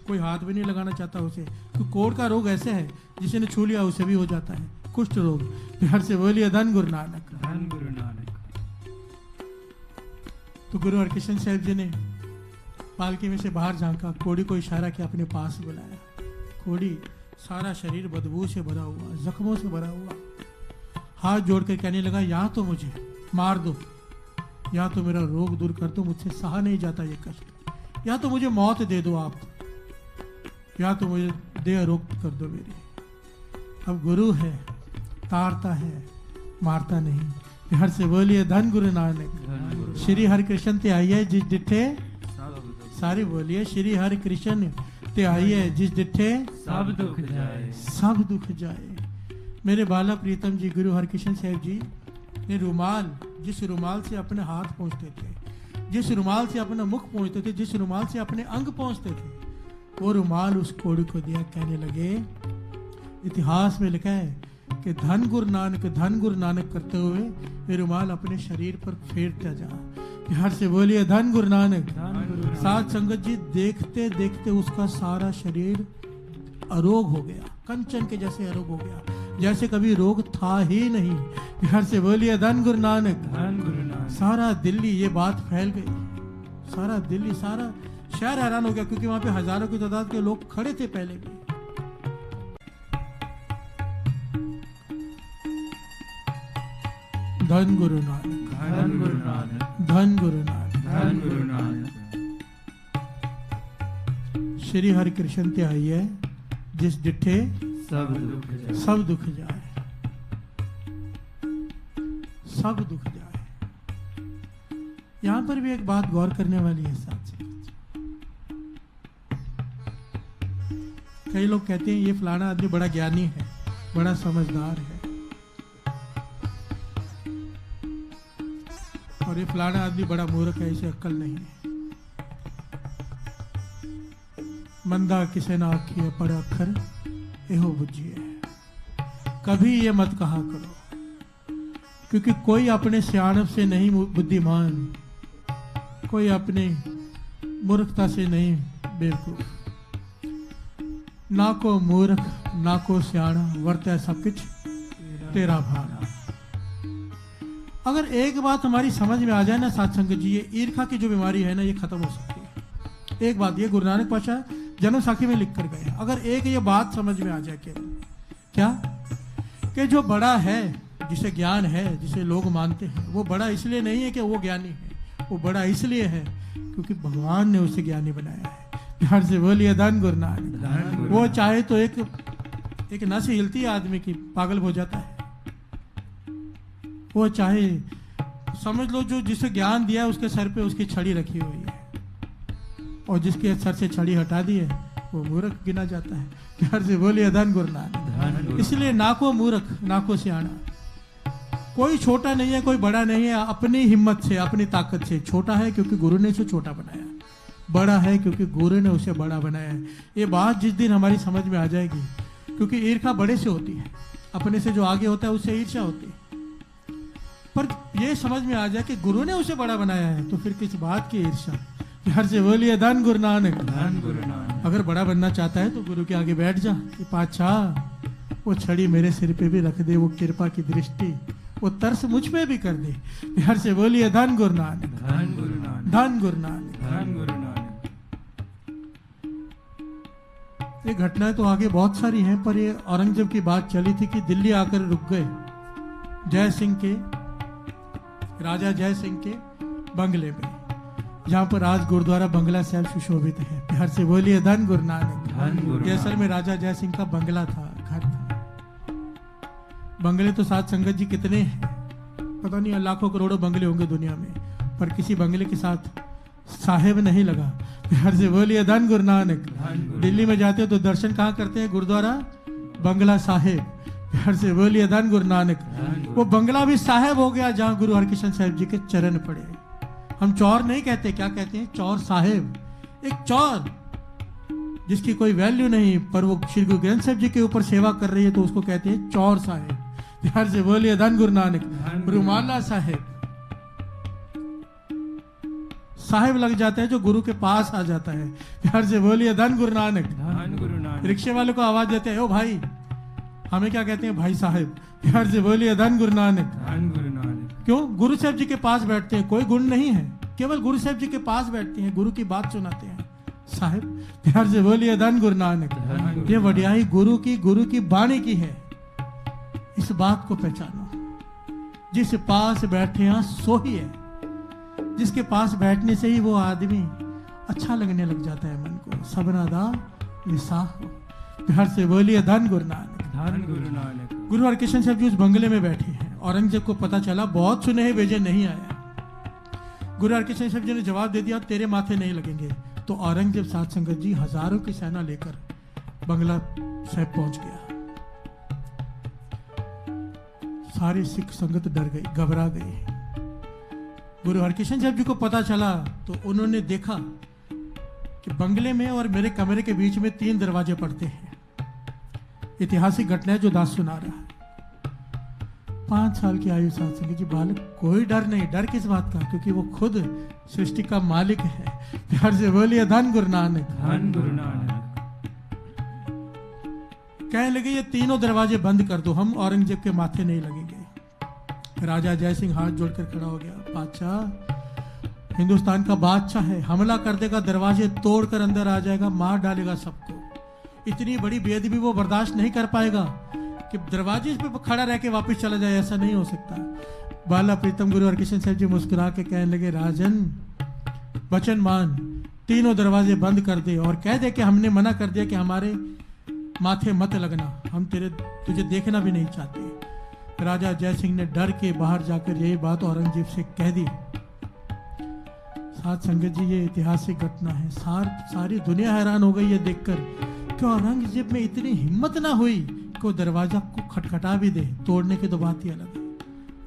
कोई हाथ भी नहीं लगाना चाहता उसे। तो कोड़ का रोग ऐसे है जिसे ने छू लिया उसे भी हो जाता है, कुष्ठ रोग। प्यार से बोलिए धन गुरु नानक, धन गुरु नानक। तो गुरु हरकृष्ण साहब जी ने पालकी में से बाहर झांका, कोड़ी को इशारा किया, अपने पास बुलाया। कोड़ी सारा शरीर बदबू से भरा हुआ, जख्मों से भरा हुआ, हाथ जोड़कर कहने लगा या तो मुझे मार दो, या तो मेरा रोग दूर कर दो, मुझसे सहा नहीं जाता ये कष्ट, या तो मुझे मौत दे दो आप, या तो मुझे देह रोग कर दो मेरी। अब गुरु है, तारता है, मारता नहीं। प्यार से बोलिए धन गुरु नानक। श्री हरि कृष्ण ते आइए जिस डिठे, सारी बोलिए श्री हरि कृष्ण ते आइए जिस डिठे सब दुख जाए। सब दुख जाए। मेरे बाला प्रीतम जी गुरु हरकृष्ण साहब जी ने रुमाल, जिस रुमाल से अपने हाथ पहुंचते थे, जिस रुमाल से अपना मुख पहुंचते थे, जिस रुमाल से अपने अंग पहुंचते थे, वो रुमाल उस कोड़ी को दिया। कहने लगे, इतिहास में लिखा है कि धन गुरु नानक करते हुए ये रुमाल अपने शरीर पर फेरता जा। प्यार से बोलिए धन गुरु नानक। साथ संगत जी, देखते देखते उसका सारा शरीर अरोग हो गया, कंचन के जैसे अरोग हो गया, जैसे कभी रोग था ही नहीं। प्यार से बोलिए धन गुरु नानक। सारा दिल्ली ये बात फैल गई, सारा दिल्ली, सारा शहर हैरान हो गया, क्योंकि वहां पे हजारों की तादाद के लोग खड़े थे पहले भी। धन गुरु नानक, धन गुरु नानक, धन गुरु नानक, धन गुरु नानक। श्री हरि कृष्ण ते आइए जिस डिठे सब दुख जाए। सब दुख जाए। सब दुख जाए। यहां पर भी एक बात गौर करने वाली है साथ। कई लोग कहते हैं ये फलाना आदमी बड़ा ज्ञानी है, बड़ा समझदार है, और ये फलाना आदमी बड़ा मूर्ख है, इसे अक्ल नहीं है। मंदा किसे ना आखिए पढ़ अखर एहो बुझिए। कभी ये मत कहा करो, क्योंकि कोई अपने सियाणप से नहीं बुद्धिमान, कोई अपने मूर्खता से नहीं बेवकूफ। ना को मूर्ख ना को सियाणा, वर्तै सब कुछ तेरा भाना। अगर एक बात हमारी समझ में आ जाए ना साथ संगत जी, ये ईर्खा की जो बीमारी है ना, ये खत्म हो सकती है। एक बात ये गुरु नानक पातशाह जन्म साखी में लिख कर गए। अगर एक ये बात समझ में आ जाए केवल, क्या कि जो बड़ा है, जिसे ज्ञान है, जिसे लोग मानते हैं, वो बड़ा इसलिए नहीं है कि वो ज्ञानी है, वो बड़ा इसलिए है क्योंकि भगवान ने उसे ज्ञानी बनाया है। प्यार से बोलिए धन गुरु नानक। वो चाहे तो एक नस हिलती है आदमी की, पागल हो जाता है। वो चाहे समझ लो जो जिसे ज्ञान दिया है उसके सर पे उसकी छड़ी रखी हुई है, और जिसके सर से छड़ी हटा दी है वो मूर्ख गिना जाता है। प्यार से बोलिए धन गुरु नानक। इसलिए ना को मूर्ख ना को सियाणा, कोई छोटा नहीं है, कोई बड़ा नहीं है। अपनी हिम्मत से, अपनी ताकत से छोटा है क्योंकि गुरु ने उसे छोटा बनाया, बड़ा है क्योंकि गुरु ने उसे बड़ा बनाया है। ये बात जिस दिन हमारी समझ में आ जाएगी, क्योंकि ईर्षा बड़े से होती है, अपने से जो आगे होता है उससे ईर्षा होती है। पर ये समझ में आ जाए कि गुरु ने उसे बड़ा बनाया है, तो फिर किस बात की ईर्षा। प्यार से बोलिए धन गुरु नानक। धन गुरु नानक। अगर बड़ा बनना चाहता है तो गुरु के आगे बैठ जा कि पातशाह वो छड़ी मेरे सिर पे भी रख दे, वो कृपा की दृष्टि, वो तरस मुझ पे भी कर दे। प्यार से बोलिए धन गुरु नानक। धन गुरु नानक। धन गुरु नानक। धन गुरु नानक। ये घटनाएं तो आगे बहुत सारी हैं, पर ये औरंगजेब की बात चली थी कि दिल्ली आकर रुक गए जय सिंह के, राजा जय सिंह के बंगले में, जहां पर आज गुरुद्वारा बंगला साहब सुशोभित है। प्यार से बोलिए धन गुरु नानक। धन गुरु जैसर में राजा जय सिंह का बंगला था, घर था। बंगले तो साथ संगत जी कितने हैं, पता नहीं, लाखों करोड़ों बंगले होंगे दुनिया में, पर किसी बंगले के साथ साहेब नहीं लगा। प्यार से बोलिए धन गुरु नानक। दिल्ली में जाते हो तो दर्शन कहाँ करते हैं? गुरुद्वारा बंगला साहेब। प्यार से बोलिए धन गुरु नानक। वो बंगला भी साहेब हो गया जहां गुरु हरकृष्ण साहब जी के चरण पड़े। हम चौर नहीं कहते, क्या कहते हैं? चौर साहेब। एक चौर जिसकी कोई वैल्यू नहीं, पर वो श्री गुरु ग्रंथ साहब जी के ऊपर सेवा कर रही है तो उसको कहते हैं चौर साहेब। प्यार से बोलिए धन गुरु नानक। रुमाला साहेब, साहेब लग जाता है जो गुरु के पास आ जाता है। प्यार से बोलिए धन गुरु नानक। धन गुरु नानक। रिक्शे वाले को आवाज देते हैं, ओ भाई, हमें क्या कहते हैं? भाई साहेब। प्यार से बोलिए धन गुरु नानक। धन गुरु नानक। क्यों? गुरु साहब जी के पास बैठते हैं, कोई गुण नहीं है, केवल गुरु साहब जी के पास बैठते हैं, गुरु की बात सुनाते हैं साहेब। प्यार से बोलिए धन गुरु नानक। ये वडियाई गुरु की वाणी की है। इस बात को पहचानो, जिस पास बैठे हैं सो ही है। जिसके पास बैठने से ही वो आदमी अच्छा लगने लग जाता है मन को। सबना दा विसाह। प्यार से बोलिए धन गुरु नानक। धन गुरु नानक। गुरु हरकृष्ण साहब जी उस बंगले में बैठे हैं, औरंगजेब को पता चला बहुत सुने भेजे नहीं आया। गुरु हरकृष्ण साहब जी ने जवाब दे दिया तेरे माथे नहीं लगेंगे। तो औरंगजेब साध संगत जी हजारों की सेना लेकर बंगला साहिब पहुंच गया। सारी सिख संगत डर गई, घबरा गई। गुरु हरकृष्ण साहब जी को पता चला तो उन्होंने देखा कि बंगले में और मेरे कमरे के बीच में 3 दरवाजे पड़ते हैं। ऐतिहासिक घटना है जो दास सुना रहा है। 5 साल की आयु साध संगत जी बालक, कोई डर नहीं। डर किस बात का? क्योंकि वो खुद सृष्टि का मालिक है। प्यार से बोलिए धन गुरु नानक, धन गुरु नानक। कहने लगे ये तीनों दरवाजे बंद कर दो, हम औरंगजेब के माथे नहीं लगेंगे। राजा जय सिंह हाथ जोड़कर खड़ा हो गया। बादशाह, हिंदुस्तान का बादशाह है, हमला कर देगा, दरवाजे तोड़कर अंदर आ जाएगा, मार डालेगा सबको। इतनी बड़ी बेअदबी वो बर्दाश्त नहीं कर पाएगा कि दरवाजे पे खड़ा रह के वापस चला जाए, ऐसा नहीं हो सकता। बाला प्रीतम गुरु हरकृष्ण साहब जी मुस्कुरा के कहने लगे राजन वचन मान, तीनों दरवाजे बंद कर दे और कह दे कि हमने मना कर दिया कि हमारे माथे मत लगना, हम तुझे देखना भी नहीं चाहते। राजा जय सिंह ने डर के बाहर जाकर यही बात औरंगजेब से कह दी। साथ संगत जी ये ऐतिहासिक घटना है। सारी दुनिया हैरान हो गई ये देखकर कि औरंगजेब में इतनी हिम्मत ना हुई कि वो दरवाजा को खटखटा भी दे। तोड़ने की तो बात ही अलग है।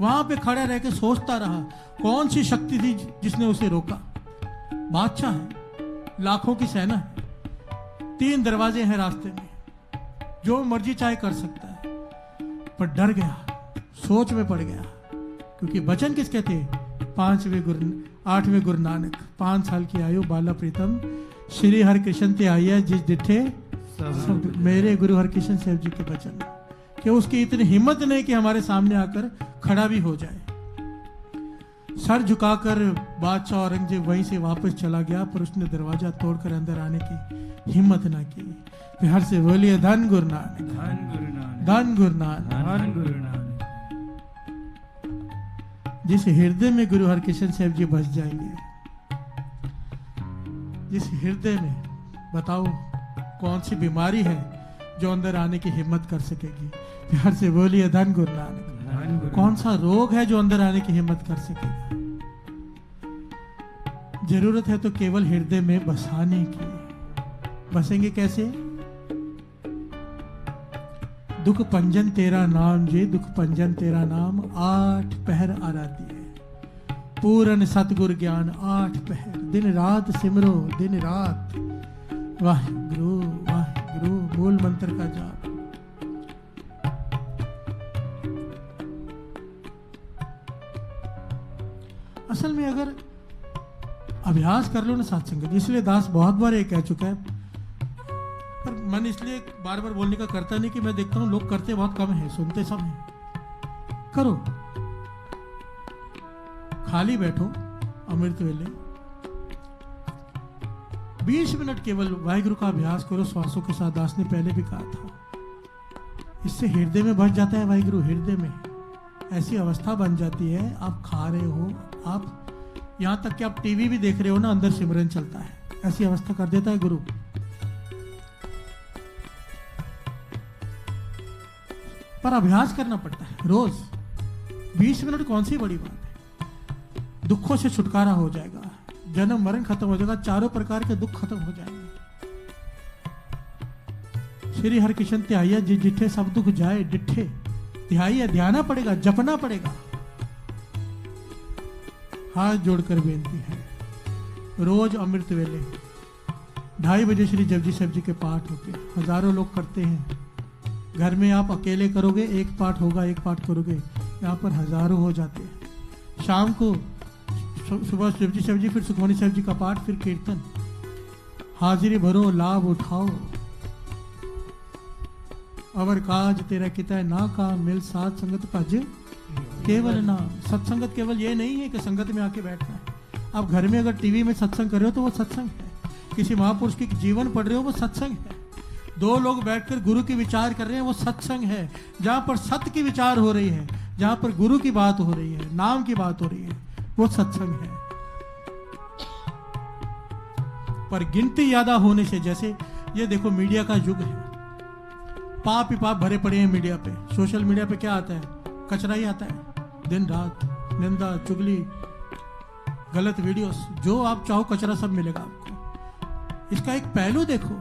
वहां पे खड़ा रह के सोचता रहा कौन सी शक्ति थी जिसने उसे रोका। बादशाह है, लाखों की सेना है, 3 दरवाजे हैं रास्ते में, जो मर्जी चाहे कर सकता है। पर डर गया, सोच में पड़ गया, क्योंकि वचन किसके थे? 8वें गुरु नानक, 5 साल की आयु बाला प्रीतम श्री हरकृष्ण ते आइया जिस डिठे सब। मेरे गुरु हरकृष्ण साहब जी के वचन कि उसकी इतनी हिम्मत नहीं कि हमारे सामने आकर खड़ा भी हो जाए। सर झुकाकर बादशाह औरंगजेब वहीं से वापस चला गया, पर उसने दरवाजा तोड़कर अंदर आने की हिम्मत ना की। प्यार से बोलिए धन गुरु नानक, धन गुरु नानक, धन गुरु नानक। धन गुरु नानक। जिस हृदय में गुरु हरकृष्ण साहब जी बस जाएंगे, जिस हृदय में, बताओ कौन सी बीमारी है जो अंदर आने की हिम्मत कर सकेगी? प्यार से बोलिए धन गुरु नानक। धन गुरु कौन सा रोग है जो अंदर आने की हिम्मत कर सकेगा? जरूरत है तो केवल हृदय में बसाने की। बसेंगे कैसे? दुख पंजन तेरा नाम जी, दुख पंजन तेरा नाम, 8 पहर आराध्य है। पूरन सतगुर ज्ञान 8 पहर, दिन रात सिमरो, दिन रात वाहिगुरु वाहिगुरु, मूल मंत्र का जाप। असल में अगर अभ्यास कर लो ना सत्संग, इसलिए दास बहुत बार ये कह चुका है, पर मन इसलिए बार बार बोलने का करता नहीं कि मैं देखता हूं लोग करते बहुत कम हैं, सुनते सब हैं। करो, खाली बैठो अमृत वेले 20 मिनट केवल वाहिगुरु का अभ्यास करो श्वासों के साथ। दास ने पहले भी कहा था, इससे हृदय में बस जाता है वाहिगुरु। हृदय में ऐसी अवस्था बन जाती है, आप खा रहे हो, आप यहां तक कि आप टीवी भी देख रहे हो ना, अंदर सिमरन चलता है, ऐसी अवस्था कर देता है गुरु। पर अभ्यास करना पड़ता है रोज। 20 मिनट कौन सी बड़ी बात है। दुखों से छुटकारा हो जाएगा, जन्म मरण खत्म हो जाएगा, चारों प्रकार के दुख खत्म हो जाएंगे। श्री हरकृष्ण त्याइया जी जिठे सब दुख जाए, डिठे त्याइया, ध्याना पड़ेगा, जपना पड़ेगा। हाथ जोड़कर बेनती है, रोज अमृत वेले 2:30 बजे श्री जपजी साहब जी के पाठ होते हैं, हजारों लोग करते हैं। घर में आप अकेले करोगे, एक पाठ होगा, एक पाठ करोगे, यहाँ पर हजारों हो जाते हैं। शाम को सुबह शिवजी साहब जी, फिर सुखमनी साहब जी का पाठ, फिर कीर्तन। हाजिरी भरो, लाभ उठाओ, अवर काज तेरा किता है ना का मिल, साथ संगत भज केवल नाम। सत्संगत केवल ये नहीं है कि संगत में आके बैठना है। आप घर में अगर टीवी में सत्संग कर रहे हो तो वो सत्संग है, किसी महापुरुष की जीवन पढ़ रहे हो वो सत्संग है, 2 लोग बैठकर गुरु की विचार कर रहे हैं वो सत्संग है। जहां पर सत्य की विचार हो रही है, जहां पर गुरु की बात हो रही है, नाम की बात हो रही है, वो सत्संग है। पर गिनती ज्यादा होने से, जैसे ये देखो मीडिया का युग है, पाप ही पाप भरे पड़े हैं मीडिया पे। सोशल मीडिया पे क्या आता है? कचरा ही आता है दिन रात, निंदा, चुगली, गलत वीडियोस, जो आप चाहो कचरा सब मिलेगा आपको। इसका एक पहलू देखो,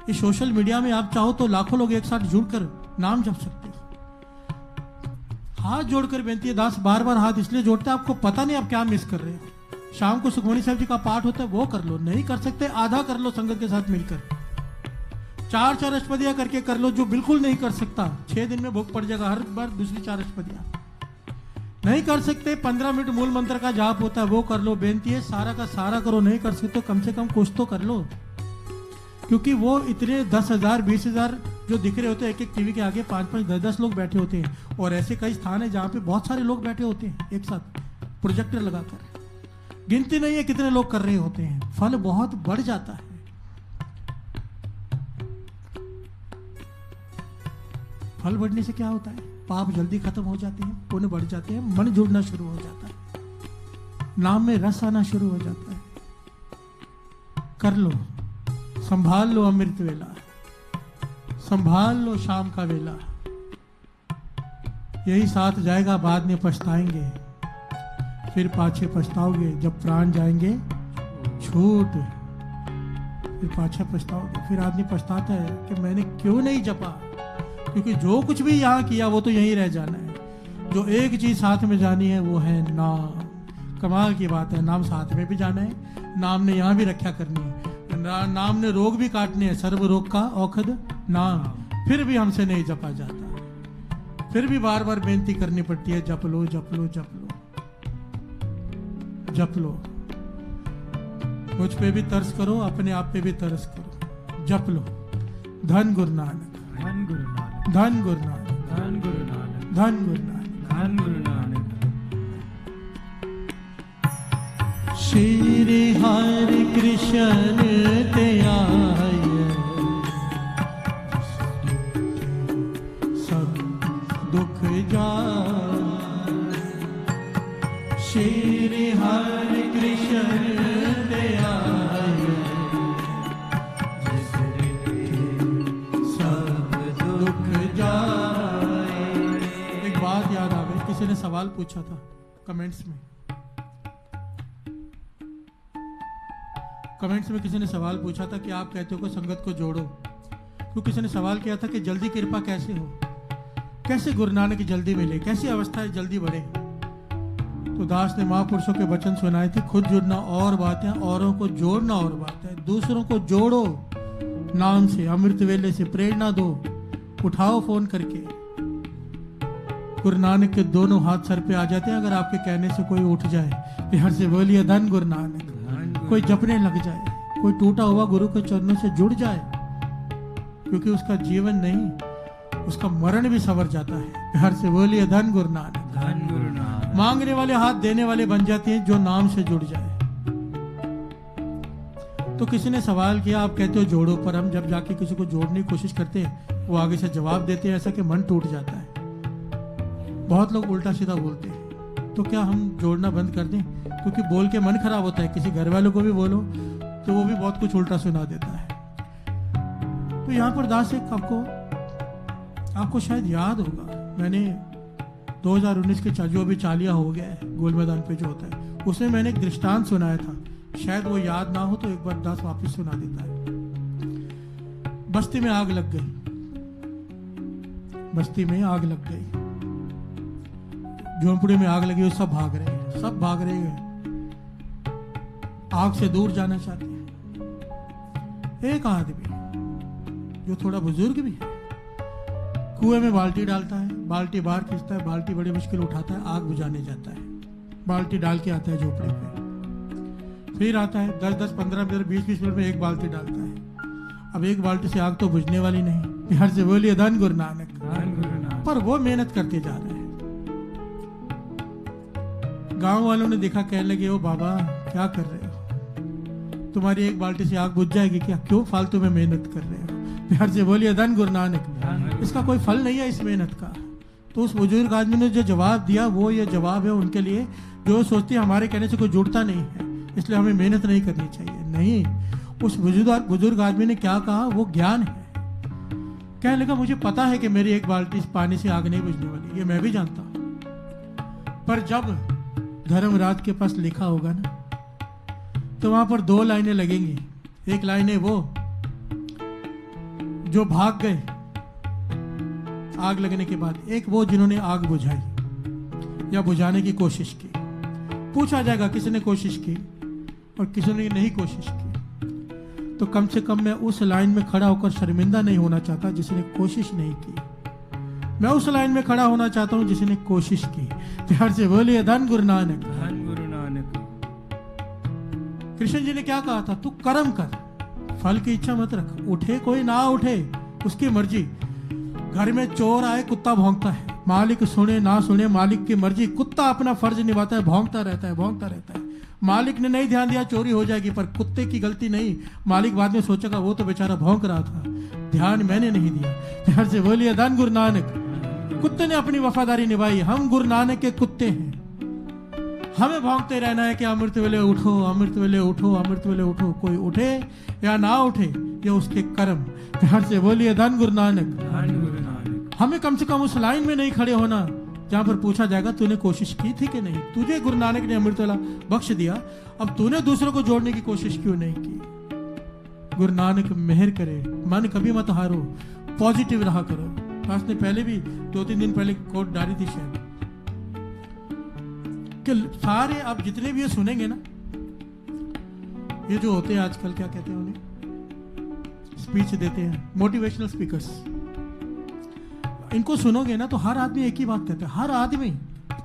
इस सोशल मीडिया में आप चाहो तो लाखों लोग एक साथ जुड़कर नाम जप सकते हो। हाथ जोड़कर बेनती है दास, बार बार हाथ इसलिए जोड़ते हैं आपको पता नहीं आप क्या मिस कर रहे हो। शाम को सुखमनी साहब जी का पाठ होता है, वो कर लो, नहीं कर सकते आधा कर लो संगत के साथ मिलकर। 4 अष्टपदियां करके कर लो, जो बिल्कुल नहीं कर सकता 6 दिन में भोग पड़ जाएगा हर बार दूसरी 4 अष्टपदियां। नहीं कर सकते 15 मिनट मूल मंत्र का जाप होता है, वो कर लो। बेनती है सारा का सारा करो, नहीं कर सकते तो कम से कम कुछ तो कर लो, क्योंकि वो इतने 10,000 20,000 जो दिख रहे होते हैं एक एक टीवी के आगे 5-5 10-10 लोग बैठे होते हैं, और ऐसे कई स्थान है जहाँ पे बहुत सारे लोग बैठे होते हैं एक साथ प्रोजेक्टर लगाकर। गिनती नहीं है कितने लोग कर रहे होते हैं, फल बहुत बढ़ जाता है। फल बढ़ने से क्या होता है? पाप जल्दी खत्म हो जाते हैं, पुण्य बढ़ जाते हैं, मन जुड़ना शुरू हो जाता है, नाम में रस आना शुरू हो जाता है। कर लो, संभाल लो अमृत वेला, संभाल लो शाम का वेला, यही साथ जाएगा, बाद में पछताएंगे, फिर पाछे पछताओगे जब प्राण जाएंगे छूट, फिर पाछे पछताओगे। फिर आदमी पछताता है कि मैंने क्यों नहीं जपा, क्योंकि जो कुछ भी यहाँ किया वो तो यहीं रह जाना है। जो एक चीज साथ में जानी है वो है नाम। कमाल की बात है, नाम साथ में भी जाना है, नाम ने यहाँ भी रक्षा करनी है, नाम ने रोग भी काटने हैं, सर्व रोग का औषध नाम, फिर भी हमसे नहीं जपा जाता, फिर भी बार बार बेनती करनी पड़ती है, जप लो जप लो जप लो जप लो। मुझ पे भी तरस करो, अपने आप पे भी तरस करो, जप लो। धन गुरु नानक, धन गुरु नानक, धन गुरु नानक, धन गुरु नानक, धन गुरु नानक, धन गुरु नानक। श्री हरि कृष्ण ते आय, सब दुख जाय। श्री हरि कृष्ण ते आय, सब दुख जाय। एक बात याद आ गई, किसी ने सवाल पूछा था कमेंट्स में किसी ने सवाल पूछा था कि आप कहते हो कि संगत को जोड़ो। तो किसी ने सवाल किया था कि जल्दी कृपा कैसे हो, कैसे गुरु नानक की जल्दी मिले, कैसी अवस्थाएं जल्दी बढ़े। तो दास ने महापुरुषों के वचन सुनाए थे, खुद जुड़ना और बात है, औरों को जोड़ना और बात है। दूसरों को जोड़ो नाम से, अमृत वेले से प्रेरणा दो, उठाओ फोन करके। गुरु नानक के दोनों हाथ सर पे आ जाते हैं अगर आपके कहने से कोई उठ जाए, बिहार से बोलिए धन गुरु नानक। कोई जपने लग जाए, कोई टूटा हुआ गुरु के चरणों से जुड़ जाए, क्योंकि उसका जीवन नहीं उसका मरण भी संवर जाता है। बिहार से बोलिए धन गुरु नानक, धन गुरु नानक। मांगने वाले हाथ देने वाले बन जाते हैं जो नाम से जुड़ जाए। तो किसी ने सवाल किया, आप कहते हो जोड़ो, पर हम जब जाके किसी को जोड़ने की कोशिश करते हैं वो आगे से जवाब देते हैं ऐसा कि मन टूट जाता है। बहुत लोग उल्टा सीधा बोलते हैं, तो क्या हम जोड़ना बंद कर दें? क्योंकि बोल के मन खराब होता है, किसी घर वालों को भी बोलो तो वो भी बहुत कुछ उल्टा सुना देता है। तो यहाँ पर दास एक आपको शायद याद होगा, मैंने 2019 के जो अभी चालिया हो गया है गोल मैदान पे जो होता है, उसमें मैंने एक दृष्टांत सुनाया था, शायद वो याद ना हो तो एक बार दास वापस सुना देता है। बस्ती में आग लग गई, बस्ती में आग लग गई, झोंपड़ी में आग लगी, वो सब भाग रहे हैं, सब भाग रहे हैं, आग से दूर जाना चाहते हैं। एक आदमी जो थोड़ा बुजुर्ग भी है कुएं में बाल्टी डालता है, बाल्टी बाहर खींचता है, बाल्टी बड़ी मुश्किल उठाता है, आग बुझाने जाता है, बाल्टी डाल के आता है झोपड़ी पे, फिर आता है 10-10, 15 मिनट, 20-20 मिनट में एक बाल्टी डालता है। अब एक बाल्टी से आग तो बुझने वाली नहीं, बिहार से बोलिए धन गुरु नानक, धन गुरु नानक। पर वो मेहनत करते जा रहे हैं। गांव वालों ने देखा, कहने लगे, ओ बाबा क्या कर रहे हो, तुम्हारी एक बाल्टी से आग बुझ जाएगी क्या, क्यों फालतू में मेहनत कर रहे हो। बिहार से बोलिए धन गुरु नानक, इसका कोई फल नहीं है इस मेहनत का। तो उस बुजुर्ग आदमी ने जो जवाब दिया वो ये जवाब है उनके लिए, जो सोचते हैं हमारे कहने से कोई जुड़ता नहीं है इसलिए हमें मेहनत नहीं करनी चाहिए। नहीं, उस बुजुर्ग आदमी ने क्या कहा, वो ज्ञान है। कहने लगा, मुझे पता है कि मेरी एक बाल्टी पानी से आग नहीं बुझने वाली, ये मैं भी जानता हूँ, पर जब धर्मराज के पास लिखा होगा ना, तो वहां पर 2 लाइनें लगेंगी। एक लाइन है वो जो भाग गए आग लगने के बाद, एक वो जिन्होंने आग बुझाई या बुझाने की कोशिश की। पूछा जाएगा किसने कोशिश की और किसने नहीं कोशिश की। तो कम से कम मैं उस लाइन में खड़ा होकर शर्मिंदा नहीं होना चाहता जिसने कोशिश नहीं की। मैं उस लाइन में खड़ा होना चाहता हूं जिसने कोशिश की। प्यार से बोलिए धन गुरु नानक। धन गुरु नानक। कृष्ण जी ने क्या कहा था? तू कर्म कर, फल की इच्छा मत रख। उठे कोई ना उठे उसकी मर्जी। घर में चोर आए कुत्ता भौंकता है, मालिक सुने ना सुने मालिक की मर्जी। कुत्ता अपना फर्ज निभाता है, भौंकता रहता है, भौंकता रहता है। मालिक ने नहीं ध्यान दिया, चोरी हो जाएगी, पर कुत्ते की गलती नहीं। मालिक बाद में सोचेगा वो तो बेचारा भौंक रहा था, ध्यान मैंने नहीं दिया। प्यार से बोलिए धन गुरु नानक। कुत्ते ने अपनी वफादारी निभाई। हम गुरु नानक के कुत्ते हैं। हमें भौंकते रहना है कि अमृत वेले उठो, अमृत वेले उठो, अमृत वेले उठो। कोई उठे या ना उठे ये उसके कर्म। प्यार से बोलिए धन गुरु नानक। धन गुरु नानक। हमें कम से कम उस लाइन में नहीं खड़े होना जहां पर पूछा जाएगा तूने कोशिश की थी कि नहीं। तुझे गुरु नानक ने अमृत वेला बख्श दिया, अब तूने दूसरों को जोड़ने की कोशिश क्यों नहीं की। गुरु नानक मेहर करे। मन कभी मत हारो, पॉजिटिव रहा करो। दास ने पहले भी 2-3 दिन पहले कोट डाली थी शायद कि सारे आप जितने भी ये सुनेंगे ना, ये जो होते हैं आजकल क्या कहते हैं उन्हें, स्पीच देते हैं, मोटिवेशनल स्पीकर्स, इनको सुनोगे ना तो हर आदमी एक ही बात कहता है। हर आदमी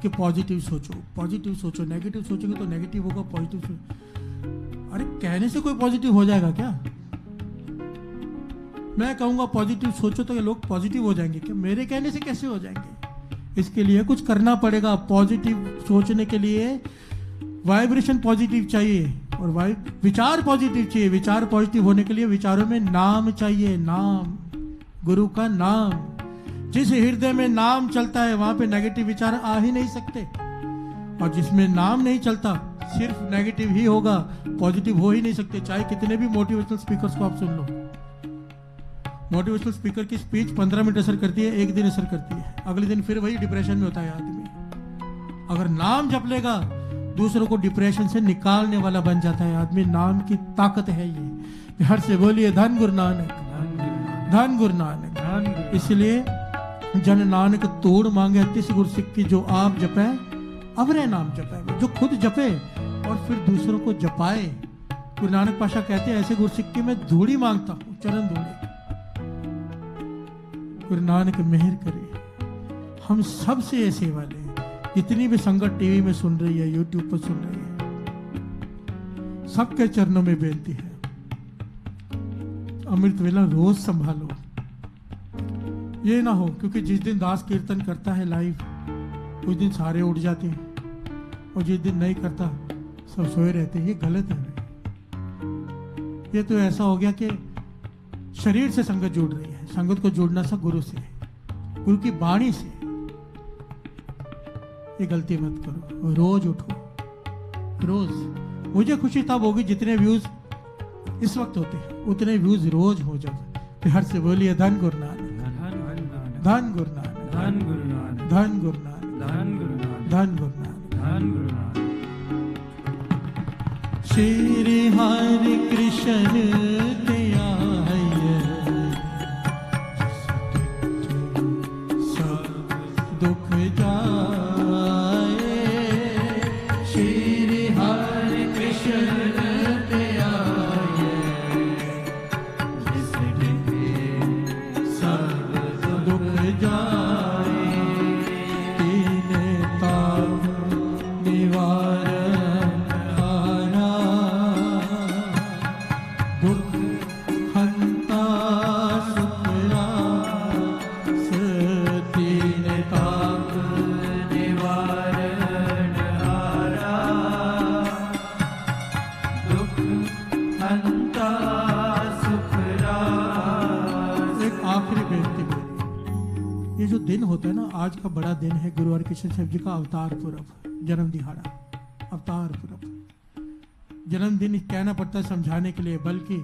कि पॉजिटिव सोचो, पॉजिटिव सोचो। नेगेटिव सोचोगे तो नेगेटिव होगा, पॉजिटिव सोचो। अरे कहने से कोई पॉजिटिव हो जाएगा क्या? मैं कहूंगा पॉजिटिव सोचो तो ये लोग पॉजिटिव हो जाएंगे क्या? मेरे कहने से कैसे हो जाएंगे? इसके लिए कुछ करना पड़ेगा। पॉजिटिव सोचने के लिए वाइब्रेशन पॉजिटिव चाहिए और विचार पॉजिटिव चाहिए। विचार पॉजिटिव होने के लिए विचारों में नाम चाहिए, नाम, गुरु का नाम। जिस हृदय में नाम चलता है वहां पे नेगेटिव विचार आ ही नहीं सकते, और जिसमें नाम नहीं चलता सिर्फ नेगेटिव ही होगा, पॉजिटिव हो ही नहीं सकते। चाहे कितने भी मोटिवेशनल स्पीकर्स को आप सुन लो, मोटिवेशनल स्पीकर की स्पीच 15 मिनट असर करती है, एक दिन असर करती है, अगले दिन फिर वही डिप्रेशन में होता है आदमी। अगर नाम जप लेगा दूसरों को डिप्रेशन से निकालने वाला बन जाता है आदमी। नाम की ताकत है ये। प्यार से बोलिए धन गुरु नानक। धन गुरु नानक। इसलिए जन नानक तोड़ मांगे 30 गुरु सिक्की, जो आप जपे अवरे नाम जपे। जो खुद जपे और फिर दूसरों को जपाए। गुरु नानक पाशा कहते हैं ऐसे गुरु सिक्के में धूड़ी मांगता हूं, चरण धूड़ी। गुरु नानक मेहर करे हम सब से ये सेवा लें। जितनी भी संगत टीवी में सुन रही है, यूट्यूब पर सुन रही है, सबके चरणों में बेनती है, अमृत वेला रोज संभालो। ये ना हो क्योंकि जिस दिन दास कीर्तन करता है लाइव उस दिन सारे उठ जाते हैं और जिस दिन नहीं करता सब सोए रहते हैं। ये गलत है। ये तो ऐसा हो गया कि शरीर से संगत जुड़ रही है। संगत को जुड़ना सा गुरु से, गुरु की वाणी से। ये गलती मत करो। रोज उठो, रोज। मुझे खुशी तब होगी जितने व्यूज इस वक्त होते हैं उतने व्यूज रोज हो जाए। प्यार से बोलिए धन गुरु नानक। धन गुरु नानक। धन गुरु नानक। धन गुरु नानक। धन गुरु नानक। धन गुरु नानक। धन गुरु नानक। श्री हरि कृष्ण दया सब दुख जाए। श्री हरि कृष्ण दया सब दुख जाए। तीन ताप निवारण हारा, दुख हंता सुख रास। तीन ताप निवारण हारा, दुख हंता सुख रास। एक आखिरी बेनती मेरी, ये जो दिन होता है ना, आज का बड़ा दिन है गुरु हरकृष्ण साहब जी का अवतार पुरब, जन्म दिहाड़ा, अवतार पुरब। जन्मदिन कहना पड़ता है समझाने के लिए, बल्कि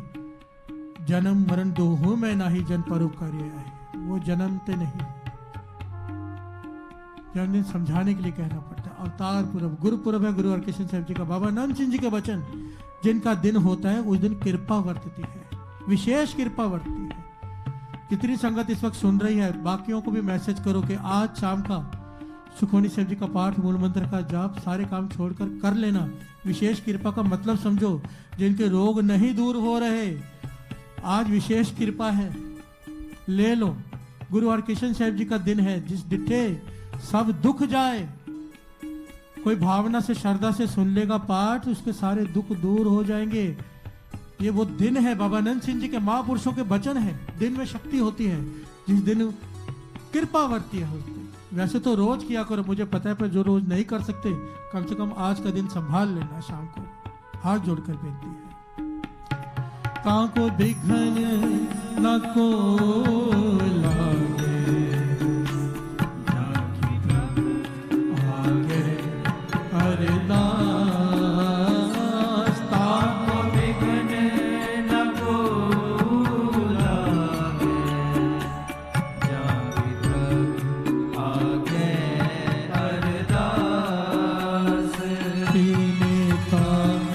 जन्म मरण दो हूं मैं नाही जन परोपकारी है। वो जन्मते नहीं, जन्मदिन समझाने के लिए कहना पड़ता है। अवतार पुरब, गुरुपुरब है गुरु हरकृष्ण साहिब जी का। बाबा नंद सिंह जी के वचन, जिनका दिन होता है उस दिन कृपा वर्तती है, विशेष कृपा वर्तती है। कितनी संगत इस वक्त सुन रही है, बाकियों को भी मैसेज करो कि आज शाम का सुखमनी साहिब जी का पाठ, मूल मंत्र का जाप, सारे काम छोड़कर कर लेना। विशेष कृपा का मतलब समझो, जिनके रोग नहीं दूर हो रहे, आज विशेष कृपा है, ले लो। गुरु हरकृष्ण साहिब जी का दिन है, जिस डिठे सब दुख जाए। कोई भावना से, श्रद्धा से सुन लेगा पाठ, उसके सारे दुख दूर हो जाएंगे। ये वो दिन है, बाबा नंद सिंह जी के महापुरुषों के वचन है। दिन में शक्ति होती है, जिस दिन कृपा वर्ती है उस दिन। वैसे तो रोज किया करो, मुझे पता है, पर जो रोज नहीं कर सकते, कम से कम आज का दिन संभाल लेना। शाम को हाथ जोड़कर बेनती है, काको बिघन न को लागे, आगे अरदास, ताको बिघन न को लागे, जागे प्रभु आगे अरदास, तीने ताप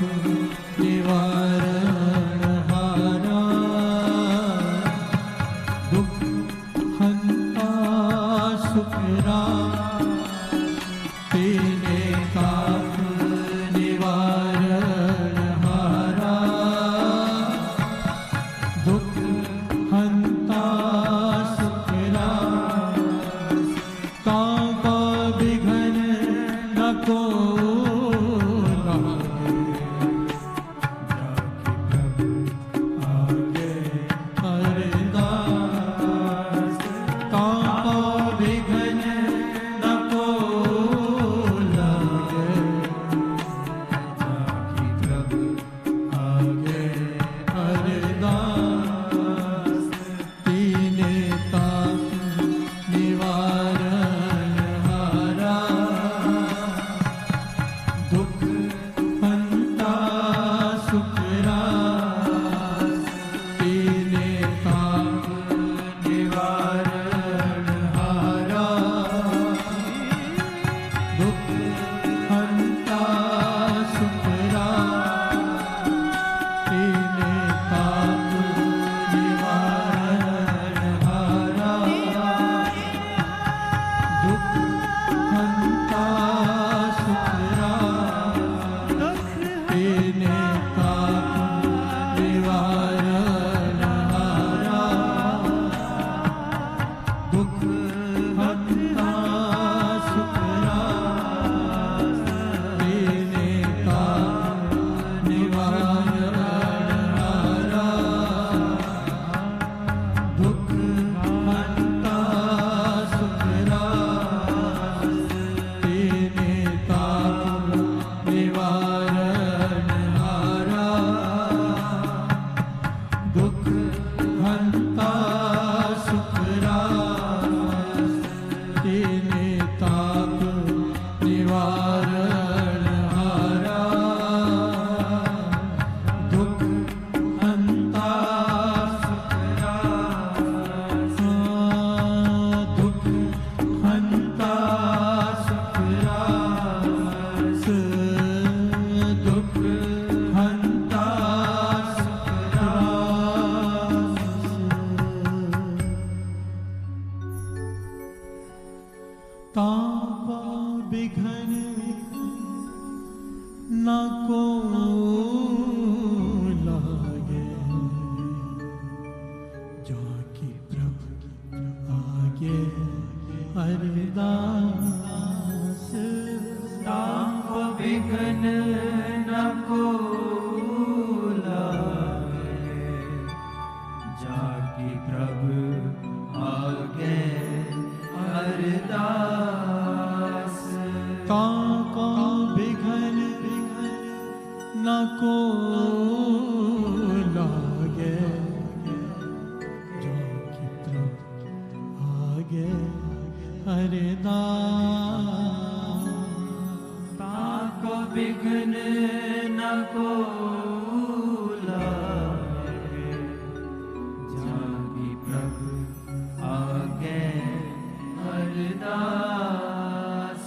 निवारण हारा, दुख हंता सुखरा, तेने ताप निवारण हारा, दुख हंता सुखरा, ताका बिघन न को लागे, आगे अरदास, ताका बिघन न को लागे, जाकी प्रभु आगे अरदास, तीने ताप निवारण हारा, दुख हंता सुखरा, तीने ताप निवारण हारा, दुख हंता सुखरा, तीने ताप निवारण हारा, दुख हंता सुखरा, तेने ताप निवारण हारा, दुख हंता सुखरा, तेने ताप निवारण हारा, दुख हंता सुखरा, तेने ताप निवारण हारा, दुख हंता सुखरा, तेने ताप निवारण हारा, दुख हंता सुखरा, दुख हंता सुखरा, दुख हंता सुखरा, तापा बिघन न को लागे, जाकी प्रभु आगे अरदास, ताप बिघन न को लागे, जाकी प्रभु आगे अरदास, ताका बिघन न को लागे, जाकी प्रभु आगे अरदास, ताको बिघन न को लागे, जाकी प्रभु आगे अरदास,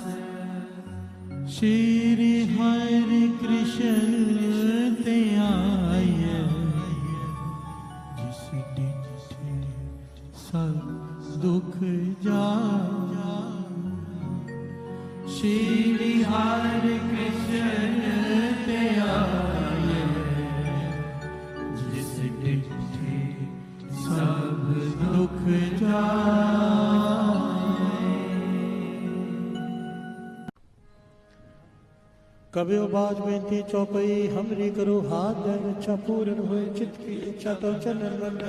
श्री हरि कृष्ण ते आए जिस डिठे सब दुख जा श्री हरि कृष्ण ते आए जिस डिठे सब दुख जा कभी बाज बेनती चौपई हमरी करो हाथ दे इच्छा पूर्ण होए चित्त की इच्छा तो चलन मन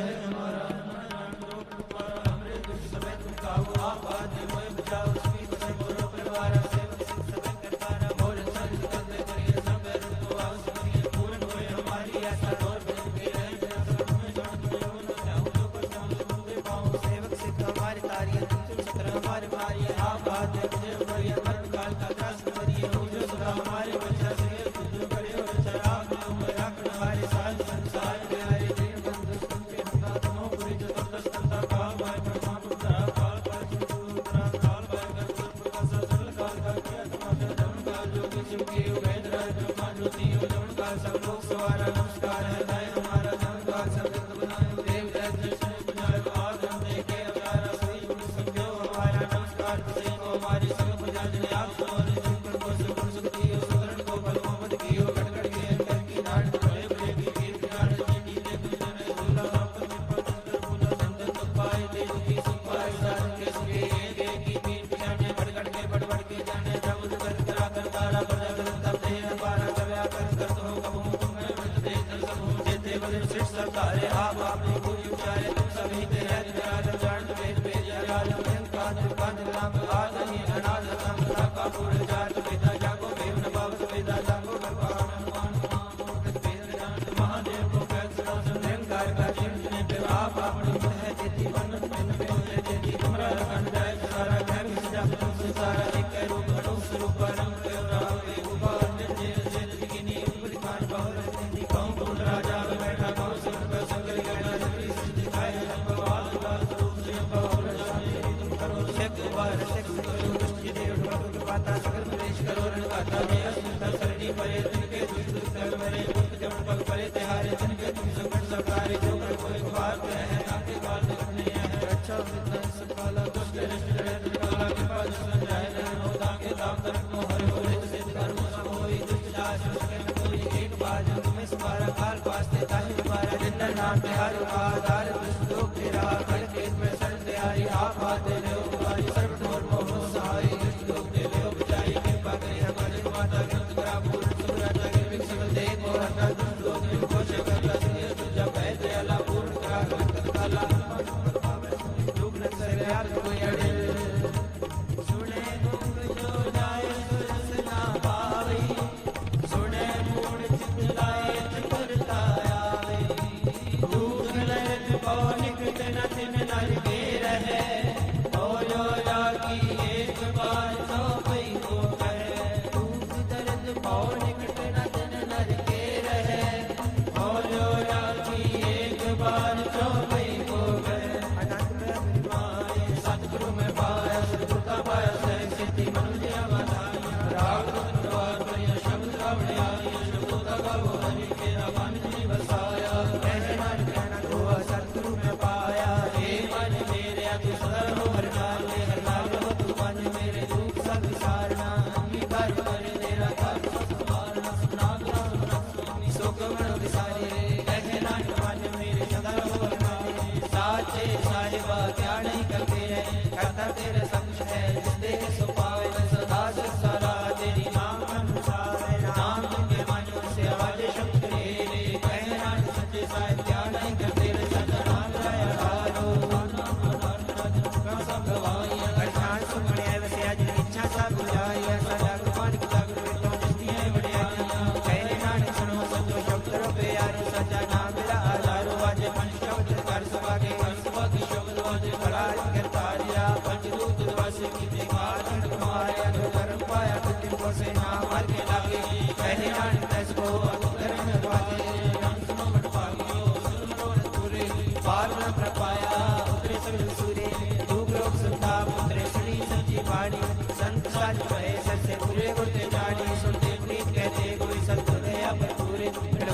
संत साज पहे सर से पूरे गुरते जाड़ी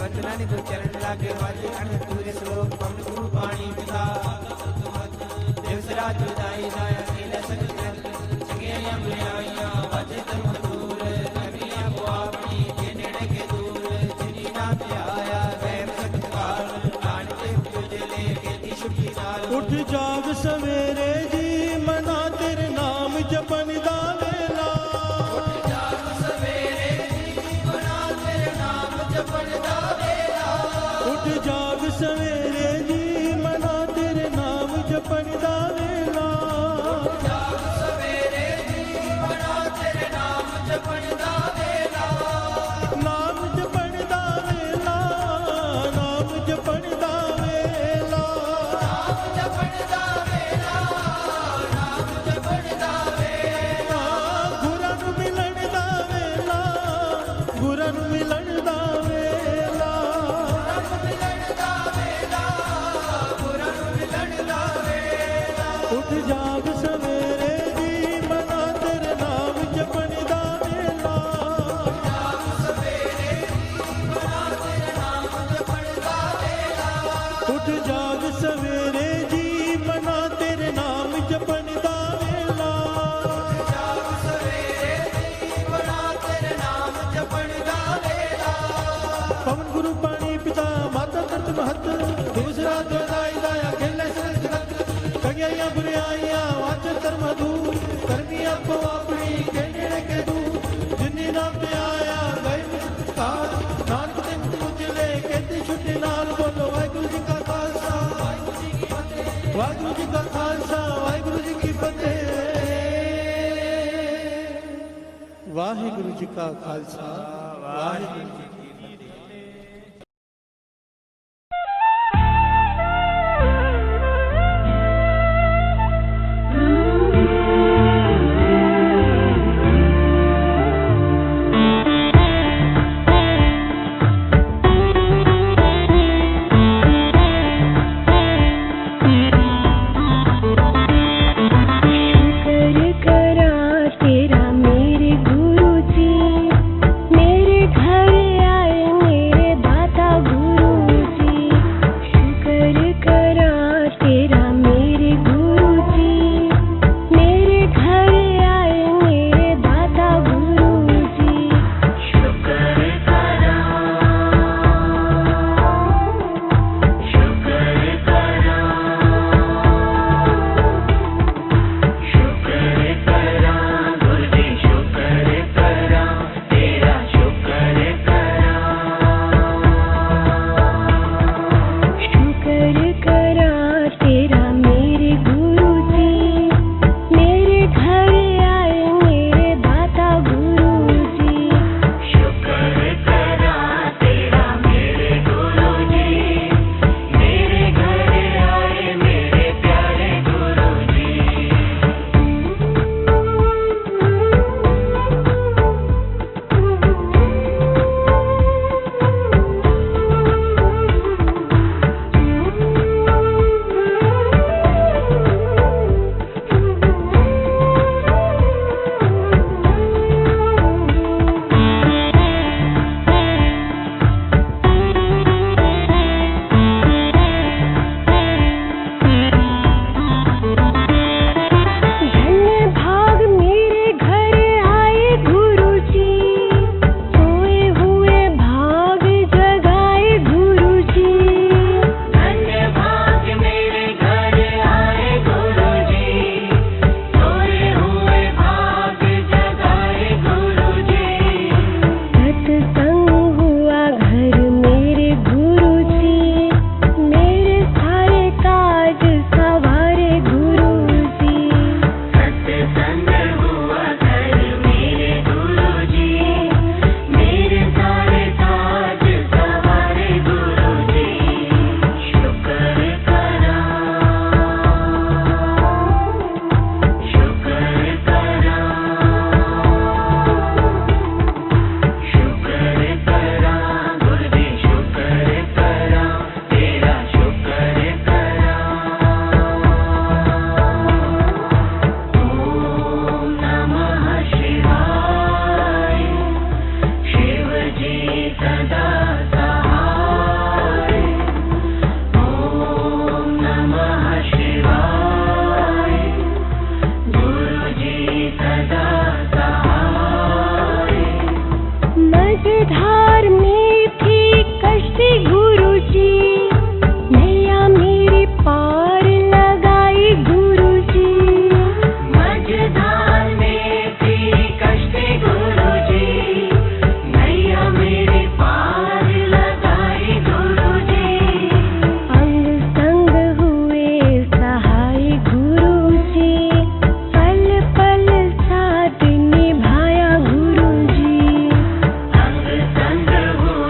वचन को चरण लागे वाजे अन पूरे श्लोक पवन गुरु पाणी पिता देव सराज विदाई दाया नीले सगल जग सगे अमले आइया वाजे धर्म दूर नगरिया को अपनी के नेड़े के दूर जिनी नाथ आया वैर सत्कार नानके तुझे ले के दी शुद्धि नाल उठ जाग सवेरे जी मना तेरे नाम जपन दा वेला उठ जाग सवेरे जी मना तेरे नाम जपन दा वेला उठ जाग सवेरे जी मना तेरे नाम जपन दा वेला जाग सवेरे जी मना तेरे नाम जपन दा वेला नाम जपन दा वेला नाम जपन दा वेला नाम जपन दा वेला नाम जपन दा वेला गुਰਾਂ ਨੂੰ ਮਿਲਣ ਦਾ ਵੇਲਾ ਗੁਰਾਂ ਨੂੰ ਮਿਲਣ ਦਾ ਵੇਲਾ ਮਿਲਣ ਦਾ ਵੇਲਾ ਗੁਰਾਂ ਨੂੰ ਮਿਲਣ ਦਾ ਵੇਲਾ ਉੱਠ ਜਾਗ ਸਵੇਰੇ ਜੀ ਮਨਾ ਤੇਰੇ ਨਾਮ ਜਪਣ ਦਾ ਵੇਲਾ ਜਾਗ ਸਵੇਰੇ ਜੀ ਮਨਾ ਤੇਰੇ ਨਾਮ ਜਪਣ ਦਾ ਵੇਲਾ ਉੱਠ ਜਾਗ ਸਵੇਰੇ ਜੀ ਮਨਾ ਤੇਰੇ ਨਾਮ ਜਪਣ ਦਾ ਵੇਲਾ ਜਾਗ ਸਵੇਰੇ ਜੀ ਮਨਾ ਤੇਰੇ ਨਾਮ ਜਪਣ ਦਾ ਵੇਲਾ ਪਵਨ ਗੁਰੂ ਪਾਣੀ ਪਿਤਾ ਮਾਤਾ ਤਰਤ ਮਹਤ ਦੂਸਰਾ ਦੋਦਾਈ ਦਾਇਆ ਖੇਲੇ ਸਰ ਜਗਤ ਕਗਿਆਈਆਂ ਬੁਰਾਈਆਂ ਵਾਚ ਧਰਮ ਦੂਰ ਕਰਮੀ ਆਪੋ ਆਪਣੀ ਕਿਹੜੇ ਕੇ ਦੂਰ ਜਿਨੀ ਨਾਮ ਤੇ ਆਇਆ ਗਏ ਮੁਸਤਾਰ ਨਾਨਕ ਤੇ ਮੁਝ ਲੈ ਕੇ ਤੇ ਛੁੱਟੀ ਨਾਲ ਬੋਲੋ ਵਾਹਿਗੁਰੂ ਜੀ ਕਾ ਖਾਲਸਾ ਵਾਹਿਗੁਰੂ ਜੀ ਕਾ ਖਾਲਸਾ ਵਾਹਿਗੁਰੂ ਜੀ ਕੀ ਫਤਿਹ ਵਾਹਿਗੁਰੂ ਜੀ ਕਾ ਖਾਲਸਾ ਵਾਹਿਗੁਰੂ ਜੀ शुक्र करा तेरा मेरे गुरु जी मेरे घर मझधार में थी कश्ती गुरुजी, नैया मेरी पार लगाई गुरुजी। मझधार में थी कश्ती गुरुजी, नैया मेरी पार लगाई गुरुजी। अंग संग हुए सहाय गुरुजी, पल पल साथ निभाया गुरुजी। अंग संग हुए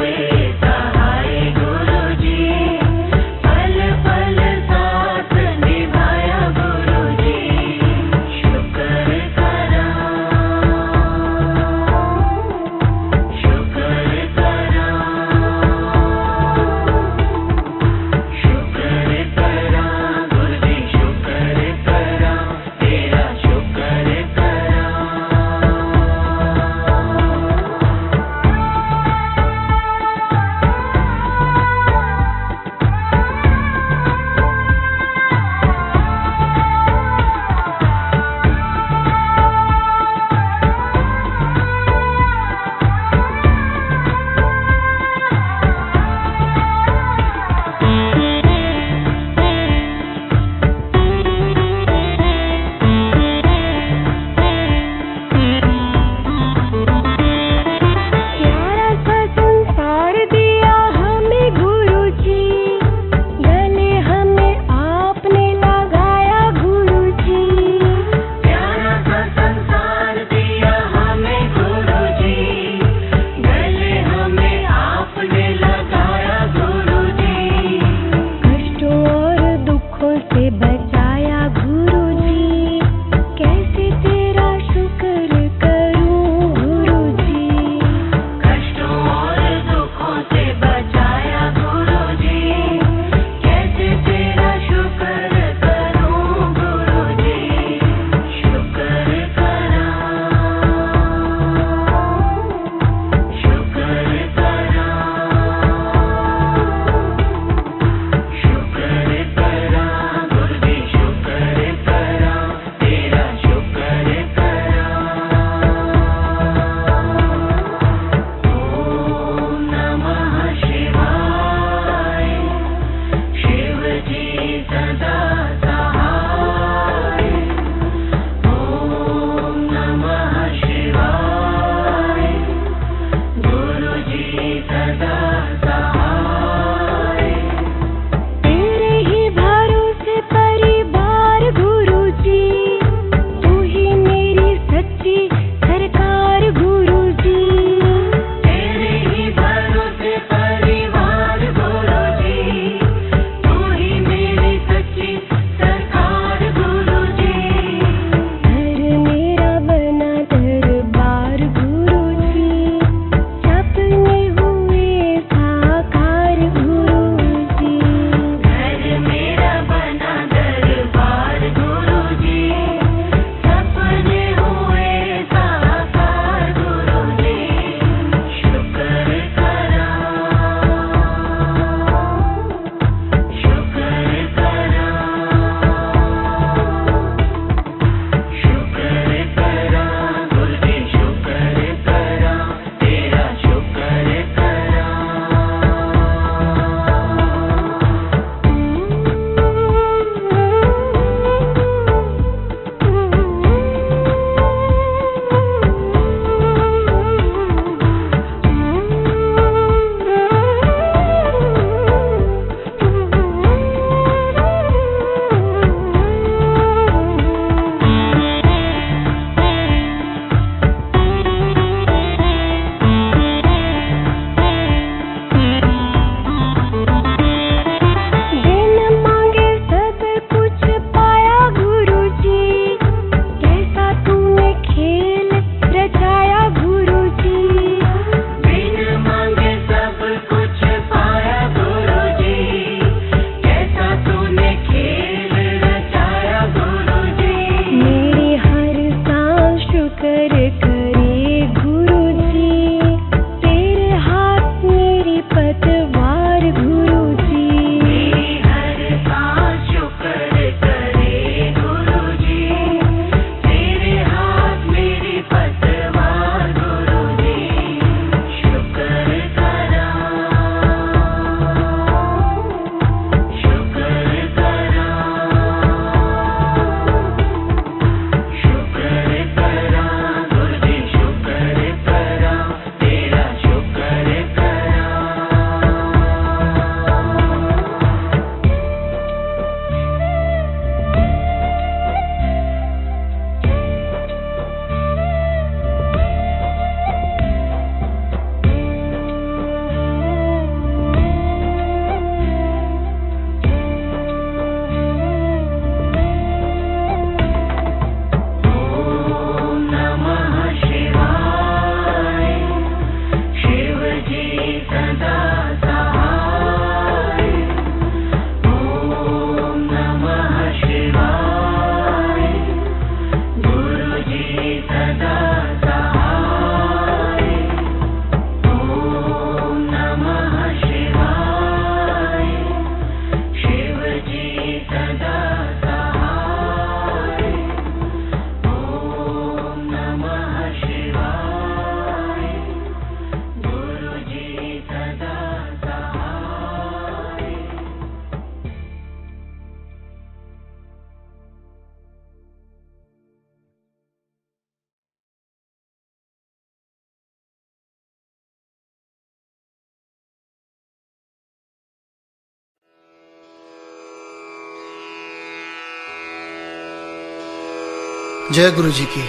जय गुरु जी की।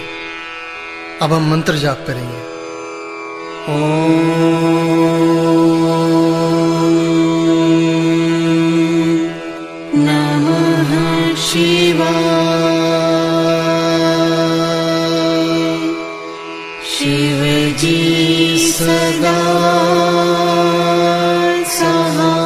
अब हम मंत्र जाप करेंगे। नमः शिवाय। शिव जी सदा सहाय।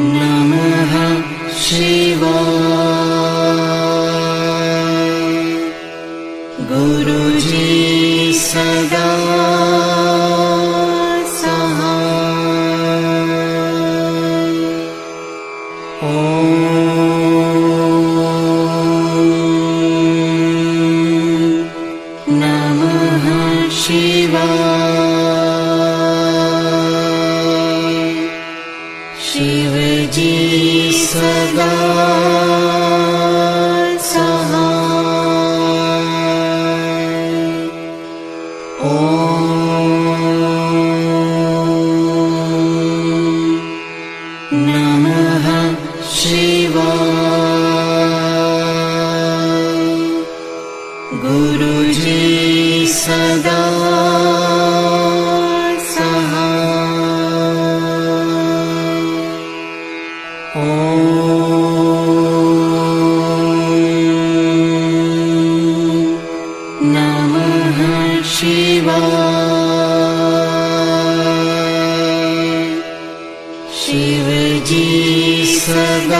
नमः शिवाय। गुरुजी सदा सहाय। नमः शिवाय। शिव जी सदा नमः शिवाय। गुरुजी सदा नमः शिवाय। शिव जी सदा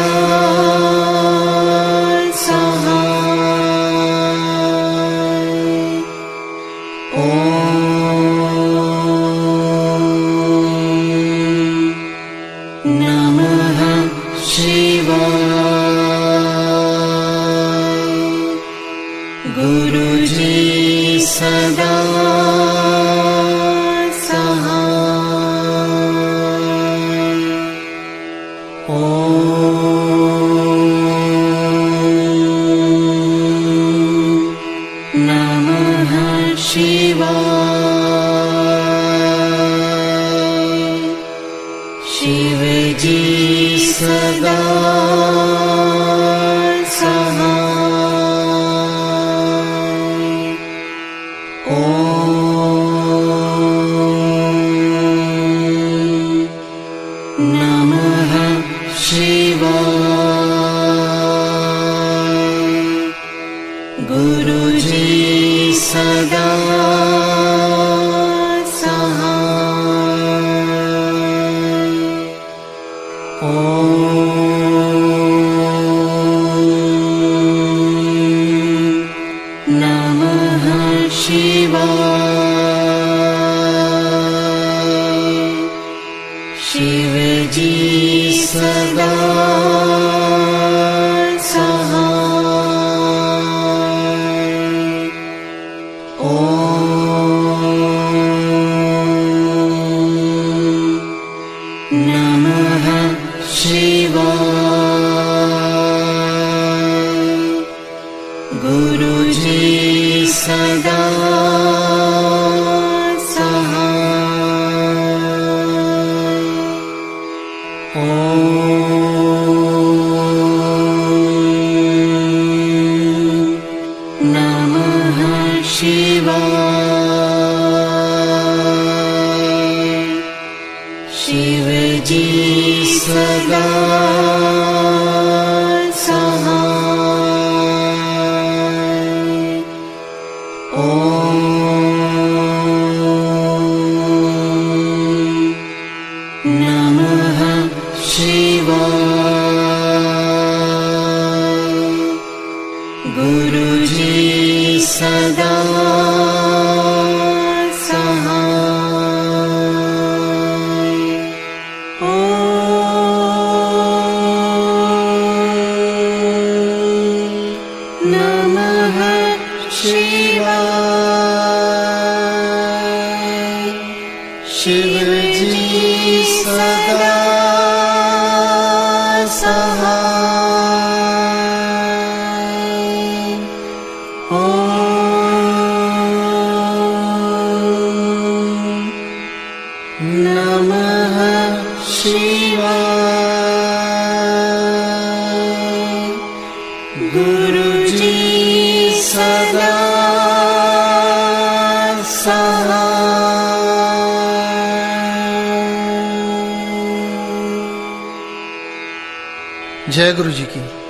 नमः शिवाय। गुरुजी सदा नमः शिवाय। शिव जी सदा नमः शिवाय। गुरुजी सदा नमः शिवाय। शिव जी सदा नमः शिवाय। गुरुजी सदा नमः शिवाय। शिव जी सदा नमः शिवाय। गुरुजी सदा नमः शिवाय। शिव जी सदा सहाय। गुरु जी सदा सहाय। जय गुरु जी की।